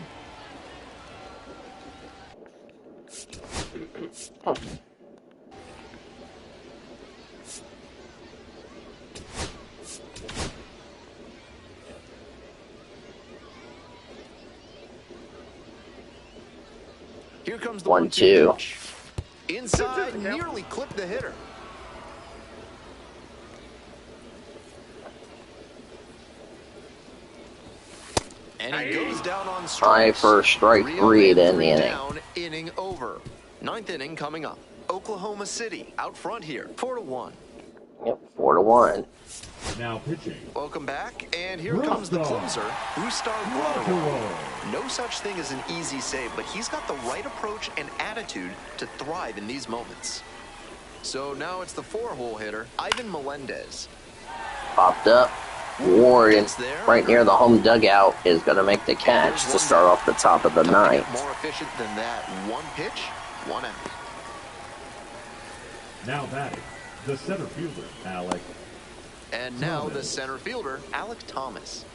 [SPEAKER 2] Here comes the
[SPEAKER 1] 1-2
[SPEAKER 2] pitch. Inside, nearly clipped the hitter. And he goes down on strikes.
[SPEAKER 1] Try for strike 3 then the inning.
[SPEAKER 2] Down, inning over. 9th inning coming up. Oklahoma City out front here, 4-1.
[SPEAKER 1] Yep, 4-1.
[SPEAKER 3] Now pitching.
[SPEAKER 2] Welcome back, and here comes the closer, Brustar Grotterol. No such thing as an easy save, but he's got the right approach and attitude to thrive in these moments. So now it's the 4-hole hitter, Ivan Melendez.
[SPEAKER 1] Popped up. Ward, right near the home dugout, is going to make the catch to start off the top of the 9th.
[SPEAKER 2] More efficient than that. 1 pitch, 1 out.
[SPEAKER 3] Now batting. The center fielder, Alec.
[SPEAKER 2] And now the center fielder, Alec Thomas.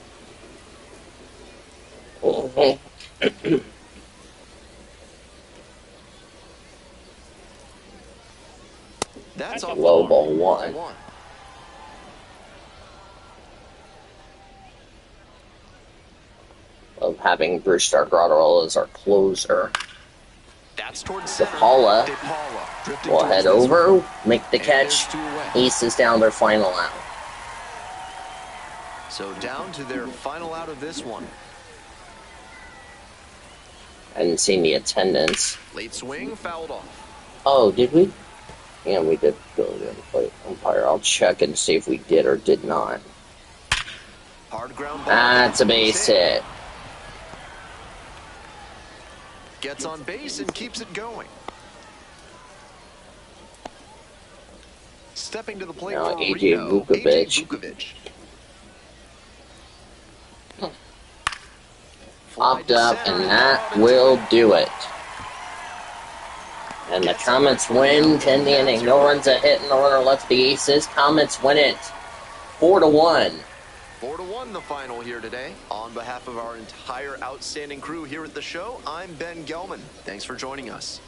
[SPEAKER 2] That's off
[SPEAKER 1] Low ball 1. Of having Brustar Grotterol as our closer.
[SPEAKER 2] That's towards center.
[SPEAKER 1] DePaula will head over, make the catch. Aces down their final out.
[SPEAKER 2] So down to their final out of this one.
[SPEAKER 1] I hadn't seen the attendance.
[SPEAKER 2] Late swing, fouled off.
[SPEAKER 1] Oh, did we? Yeah, we did go to the plate umpire. I'll check and see if we did or did not.
[SPEAKER 2] Hard ground ball.
[SPEAKER 1] That's a base hit.
[SPEAKER 2] Gets on base and keeps it going. Stepping to the plate
[SPEAKER 1] Now
[SPEAKER 2] for
[SPEAKER 1] AJ
[SPEAKER 2] Reno,
[SPEAKER 1] Vukovic.
[SPEAKER 2] AJ Vukovic.
[SPEAKER 1] Popped up, and that will do it. And the Comets win 10 the inning. No runs a hit, and the runner left the Aces. Comets win it 4-1.
[SPEAKER 2] 4-1 the final here today. On behalf of our entire outstanding crew here at the show, I'm Ben Gelman. Thanks for joining us.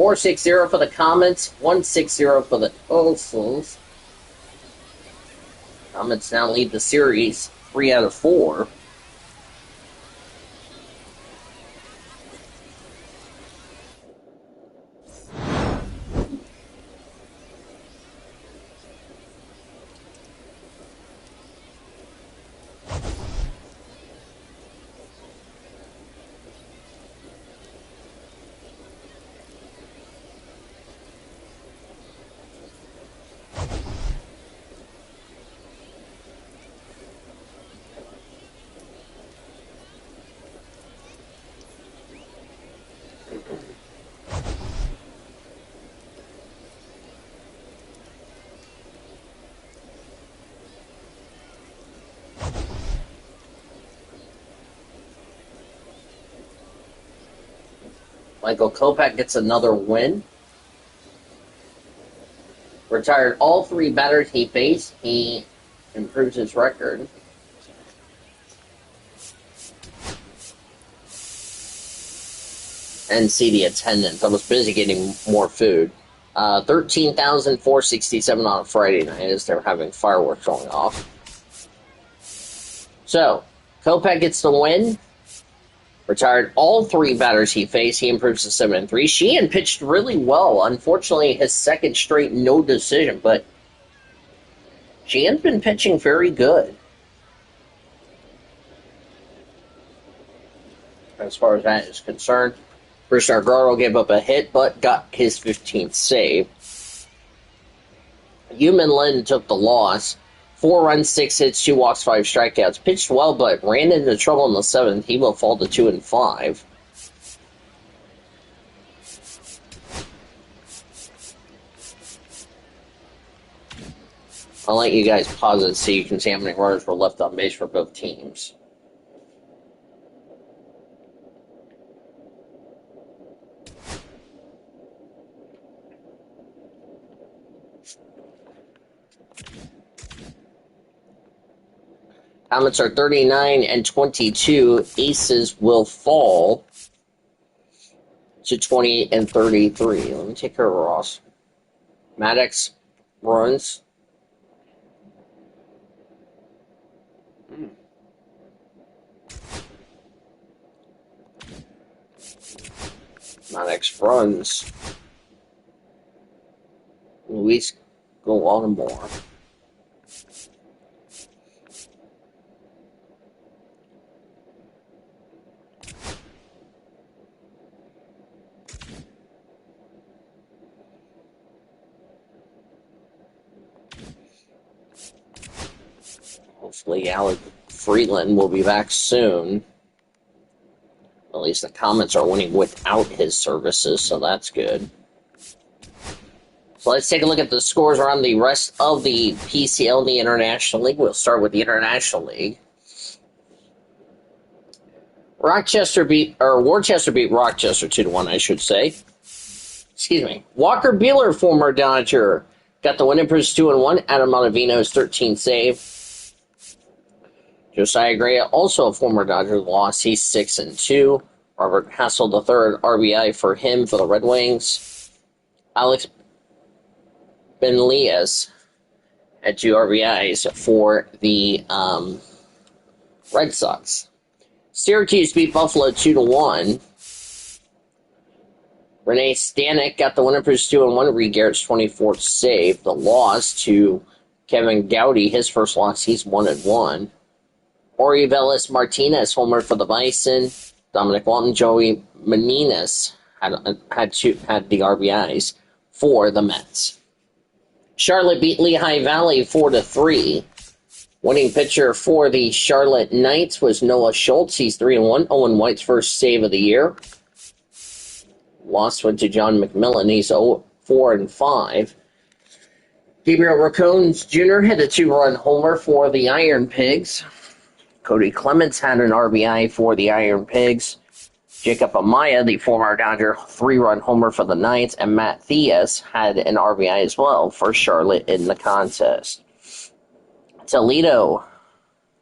[SPEAKER 1] 4-6-0 for the Comets, 1-6-0 for the Aces. Comets now lead the series 3 out of 4. Michael Kopech gets another win. Retired all 3 batters he faced. He improves his record. And see the attendance. I was busy getting more food. 13,467 on a Friday night as they're having fireworks going off. So, Kopech gets the win. Retired all 3 batters he faced. He improves to 7-3. Sheehan pitched really well. Unfortunately, his second straight no decision, but Sheehan's been pitching very good. As far as that is concerned. Bruce Gargaro gave up a hit, but got his 15th save. Yuman Lin took the loss. 4 runs, 6 hits, 2 walks, 5 strikeouts. Pitched well, but ran into trouble in the 7th. He will fall to 2-5. I'll let you guys pause it so you can see how many runners were left on base for both teams. Comets are 39-22. Aces will fall to 20-33. Let me take care of Ross. Maddox runs. Maddox runs. Luis Gallimore. Hopefully Alec Freeland will be back soon. At least the Comets are winning without his services, so that's good. So let's take a look at the scores around the rest of the PCL and the International League. We'll start with the International League. Worcester beat Rochester 2-1, I should say. Excuse me. Walker Buehler, former Dodger, got the win, improves 2-1. Adam Ottavino's 13th save. Josiah Gray, also a former Dodger, lost. He's 6-2. Robert Hassel, the third RBI for him for the Red Wings. Alex Benlias had 2 RBIs for the Red Sox. Syracuse beat Buffalo 2-1. Renee Stanek got the win, improves 2-1. Reed Garrett's 24th save. The loss to Kevin Gowdy, his first loss, he's 1-1. Ori Velas Martinez homered for the Bison. Dominic Walton, Joey Meneses had the RBIs for the Mets. Charlotte beat Lehigh Valley 4-3. Winning pitcher for the Charlotte Knights was Noah Schultz. He's 3-1. Owen White's first save of the year. Loss went to John McMillan. He's 4-5. Gabriel Racones Jr. hit a 2-run homer for the Iron Pigs. Cody Clements had an RBI for the Iron Pigs. Jacob Amaya, the former Dodger, 3-run homer for the Knights. And Matt Theus had an RBI as well for Charlotte in the contest. Toledo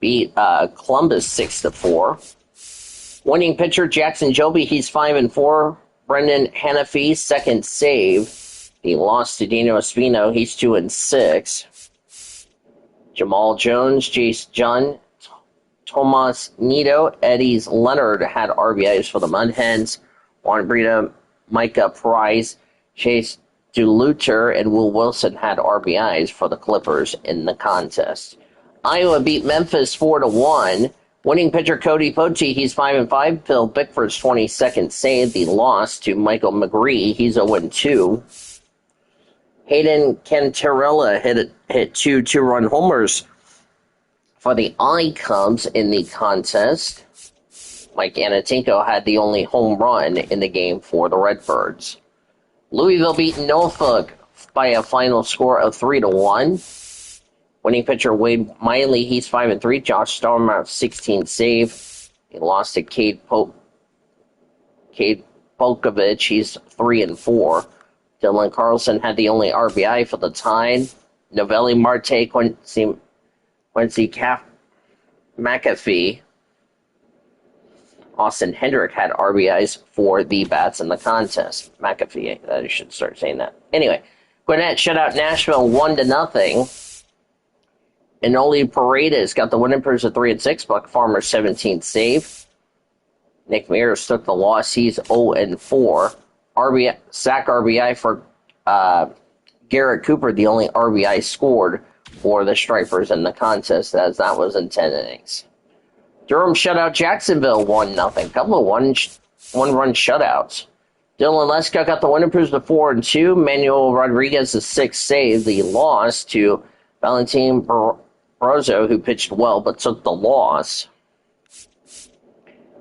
[SPEAKER 1] beat Columbus 6-4. Winning pitcher Jackson Joby, he's 5-4 Brendan Hanafy, second save. He lost to Dino Espino. He's 2-6. Jamal Jones, Jace Jung, Tomas Nido, Eddie's Leonard had RBIs for the Mud Hens. Juan Brito, Micah Price, Chase Duluter, and Will Wilson had RBIs for the Clippers in the contest. Iowa beat Memphis 4-1. Winning pitcher Cody Poche, he's 5-5. Bill Bickford's 22nd save. The loss to Michael McGree, he's 0-2. Hayden Cantarella hit two-run homers for the I-Cubs in the contest. Mike Anatinko had the only home run in the game for the Redbirds. Louisville beat Norfolk by a final score of 3-1. Winning pitcher Wade Miley, he's 5-3. Josh Starmer, 16 save. He lost to Cade Polkovich, he's 3-4. Dylan Carlson had the only RBI for the Tide. Novelli Marte, Quincy McAfee, Austin Hendrick had RBIs for the Bats in the contest. McAfee, I should start saying that. Anyway, Gwinnett shut out Nashville 1-0. Enoli Paredes got the winning purse of 3-6. Buck Farmer 17th save. Nick Mears took the loss. He's 0-4. Sack RBI for Garrett Cooper, the only RBI scored for the Stripers in the contest, as that was in 10 innings. Durham shut out Jacksonville 1-0. Couple of one-run shutouts. Dylan Leska got the winning purse of 4-2. Manuel Rodriguez, the 6th save. The loss to Valentin Barroso, who pitched well but took the loss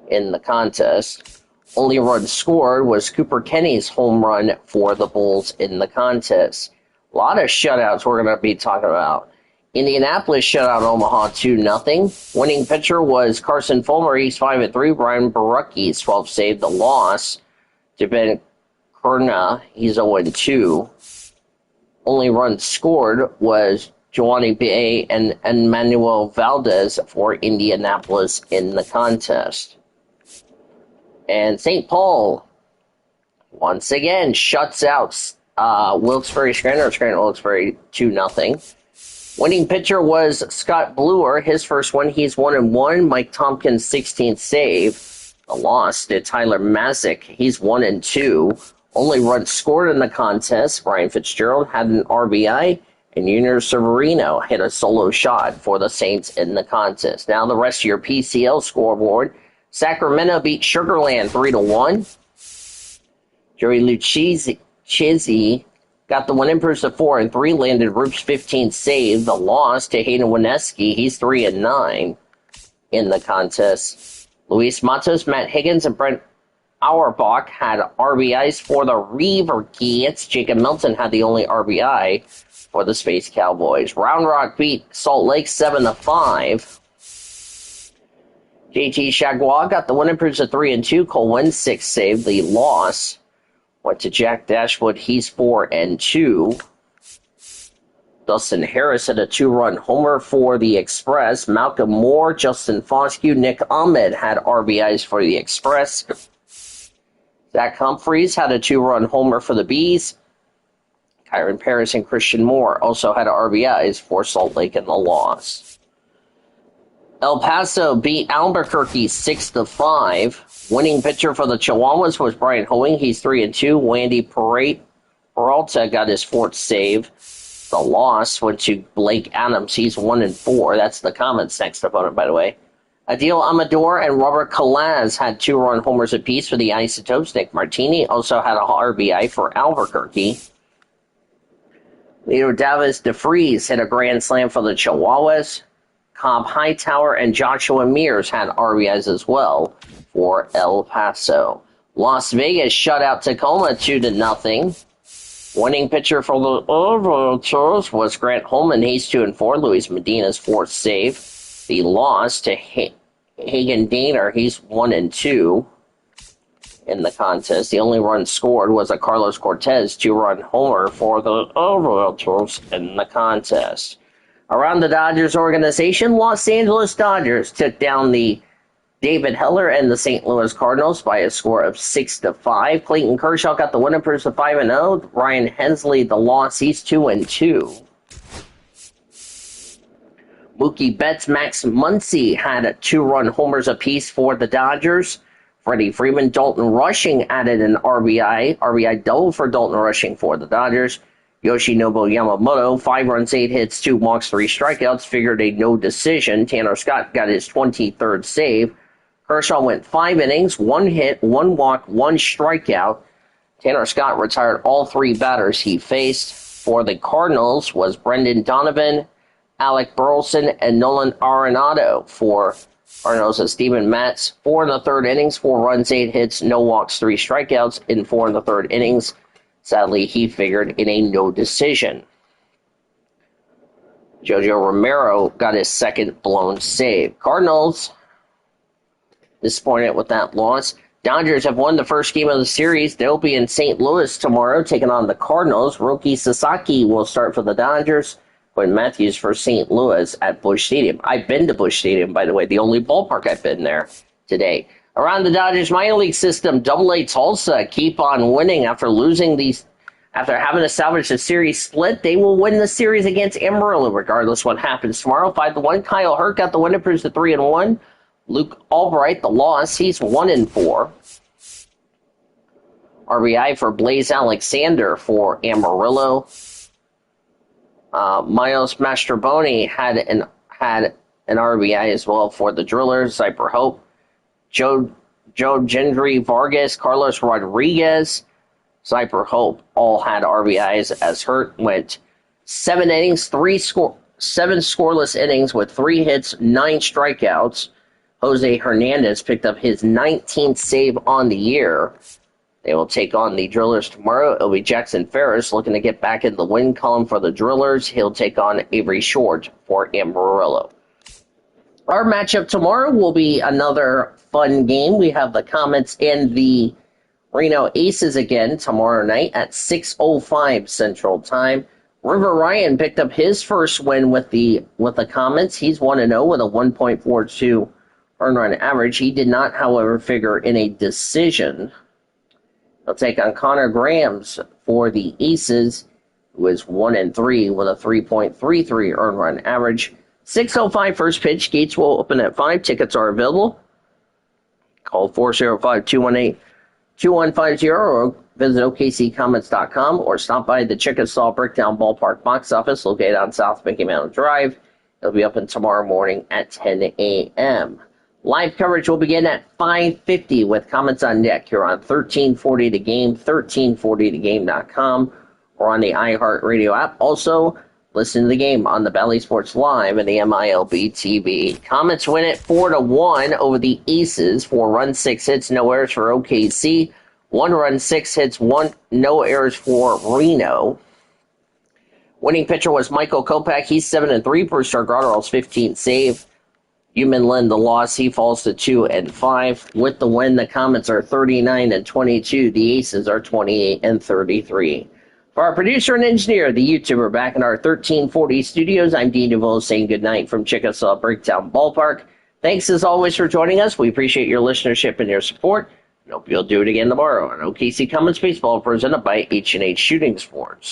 [SPEAKER 1] in the contest. Only run scored was Cooper Kenny's home run for the Bulls in the contest. A lot of shutouts we're going to be talking about. Indianapolis shut out Omaha 2-0. Winning pitcher was Carson Fulmer. He's 5-3. Brian Barucki's 12th save. The loss to Ben Kurna. He's 0-2. Only run scored was Giovanni Bay and Manuel Valdez for Indianapolis in the contest. And St. Paul, once again, shuts out Wilkes-Barre Scranton, Wilkes-Barre 2-0. Winning pitcher was Scott Brewer. His first one, he's 1-1. Mike Tompkins, 16th save. The loss to Tyler Mazik. He's 1-2. Only run scored in the contest. Brian Fitzgerald had an RBI, and Junior Severino hit a solo shot for the Saints in the contest. Now the rest of your PCL scoreboard. Sacramento beat Sugarland 3-1. Joey Lucchesi got the winning purse of 4-3, landed Roop's 15th save. The loss to Hayden Wineski, he's 3-9 in the contest. Luis Matos, Matt Higgins, and Brent Auerbach had RBIs for the Riverkeats. Jacob Milton had the only RBI for the Space Cowboys. Round Rock beat Salt Lake 7-5. JT Chagua got the winning purse of 3-2. Cole Winn, 6th save. The loss went to Jack Dashwood. He's 4-2. Dustin Harris had a 2-run homer for the Express. Malcolm Moore, Justin Foscue, Nick Ahmed had RBIs for the Express. Zach Humphreys had a 2-run homer for the Bees. Kyron Paris and Christian Moore also had RBIs for Salt Lake in the loss. El Paso beat Albuquerque 6-5. Winning pitcher for the Chihuahuas was Brian Hoeing. He's 3-2. Wandy Peralta got his 4th save. The loss went to Blake Adams. He's 1-4. That's the Comets' next opponent, by the way. Adil Amador and Robert Calaz had 2-run homers apiece for the Isotopes. Nick Martini also had a RBI for Albuquerque. Leo Davis DeFries hit a grand slam for the Chihuahuas. Cobb Hightower and Joshua Mears had RBIs as well for El Paso. Las Vegas shut out Tacoma 2-0. Winning pitcher for the Overtures was Grant Holman. He's 2-4. Luis Medina's 4th save. The loss to Hagen Daner. He's 1-2 in the contest. The only run scored was a Carlos Cortez 2-run homer for the Overtures in the contest. Around the Dodgers organization, Los Angeles Dodgers took down the David Heller and the St. Louis Cardinals by a score of 6-5. Clayton Kershaw got the win, improves to 5-0. Ryan Hensley the loss. He's 2-2. Mookie Betts, Max Muncy had 2-run homers apiece for the Dodgers. Freddie Freeman, Dalton Rushing added an RBI double for Dalton Rushing for the Dodgers. Yoshinobu Yamamoto, 5 runs, 8 hits, 2 walks, 3 strikeouts, figured a no decision. Tanner Scott got his 23rd save. Kershaw went 5 innings, 1 hit, 1 walk, 1 strikeout. Tanner Scott retired all 3 batters he faced. For the Cardinals was Brendan Donovan, Alec Burleson, and Nolan Arenado. For Cardinals is Steven Matz, 4 in the 3rd innings, 4 runs, 8 hits, no walks, 3 strikeouts in 4 in the 3rd innings. Sadly, he figured in a no decision. Jojo Romero got his 2nd blown save. Cardinals disappointed with that loss. Dodgers have won the first game of the series. They'll be in St. Louis tomorrow taking on the Cardinals. Roki Sasaki will start for the Dodgers. Quinn Matthews for St. Louis at Busch Stadium. I've been to Busch Stadium, by the way, the only ballpark I've been there today. Around the Dodgers minor league system, Double-A Tulsa keep on winning after having to salvage the series split. They will win the series against Amarillo, regardless what happens tomorrow. 5-1. Kyle Hurt got the win, improves to 3-1. Luke Albright, the loss, he's 1-4. RBI for Blaze Alexander for Amarillo. Miles Mastrobuoni had an RBI as well for the Drillers. Zyper Hope, Joe Gendry Vargas, Carlos Rodriguez, Zyper Hope all had RBIs as Hurt went 7 innings, 7 scoreless innings with 3 hits, 9 strikeouts. Jose Hernandez picked up his 19th save on the year. They will take on the Drillers tomorrow. It'll be Jackson Ferris looking to get back in the win column for the Drillers. He'll take on Avery Short for Amarillo. Our matchup tomorrow will be another fun game. We have the Comets and the Reno Aces again tomorrow night at 6:05 Central Time. River Ryan picked up his first win with the Comets. He's 1-0 with a 1.42 earned run average. He did not, however, figure in a decision. They'll take on Connor Grams for the Aces, who is 1-3 with a 3.33 earned run average. 6:05 first pitch. Gates will open at 5. Tickets are available. Call 405-218-2150 or visit OKCComets.com or stop by the Chickasaw Bricktown Ballpark box office located on South Mickey Mountain Drive. It'll be open tomorrow morning at 10 a.m. Live coverage will begin at 5:50 with Comets on deck here on 1340 The Game, 1340thegame.com, or on the iHeartRadio app. Also, listen to the game on the Bally Sports Live and the MILB TV. Comets win it 4-1 over the Aces. 4 runs, 6 hits, no errors for OKC. 1 run, 6 hits, no errors for Reno. Winning pitcher was Michael Kopech. He's 7-3. Brewster Gratterall's 15th save. Yumin Lin, the loss, he falls to 2-5. With the win, the Comets are 39-22. The Aces are 28-33. For our producer and engineer, the YouTuber, back in our 1340 studios, I'm Dean DeVoe saying goodnight from Chickasaw Bricktown Ballpark. Thanks as always for joining us. We appreciate your listenership and your support. And hope you'll do it again tomorrow on OKC Comets Baseball presented by H&H Shooting Sports.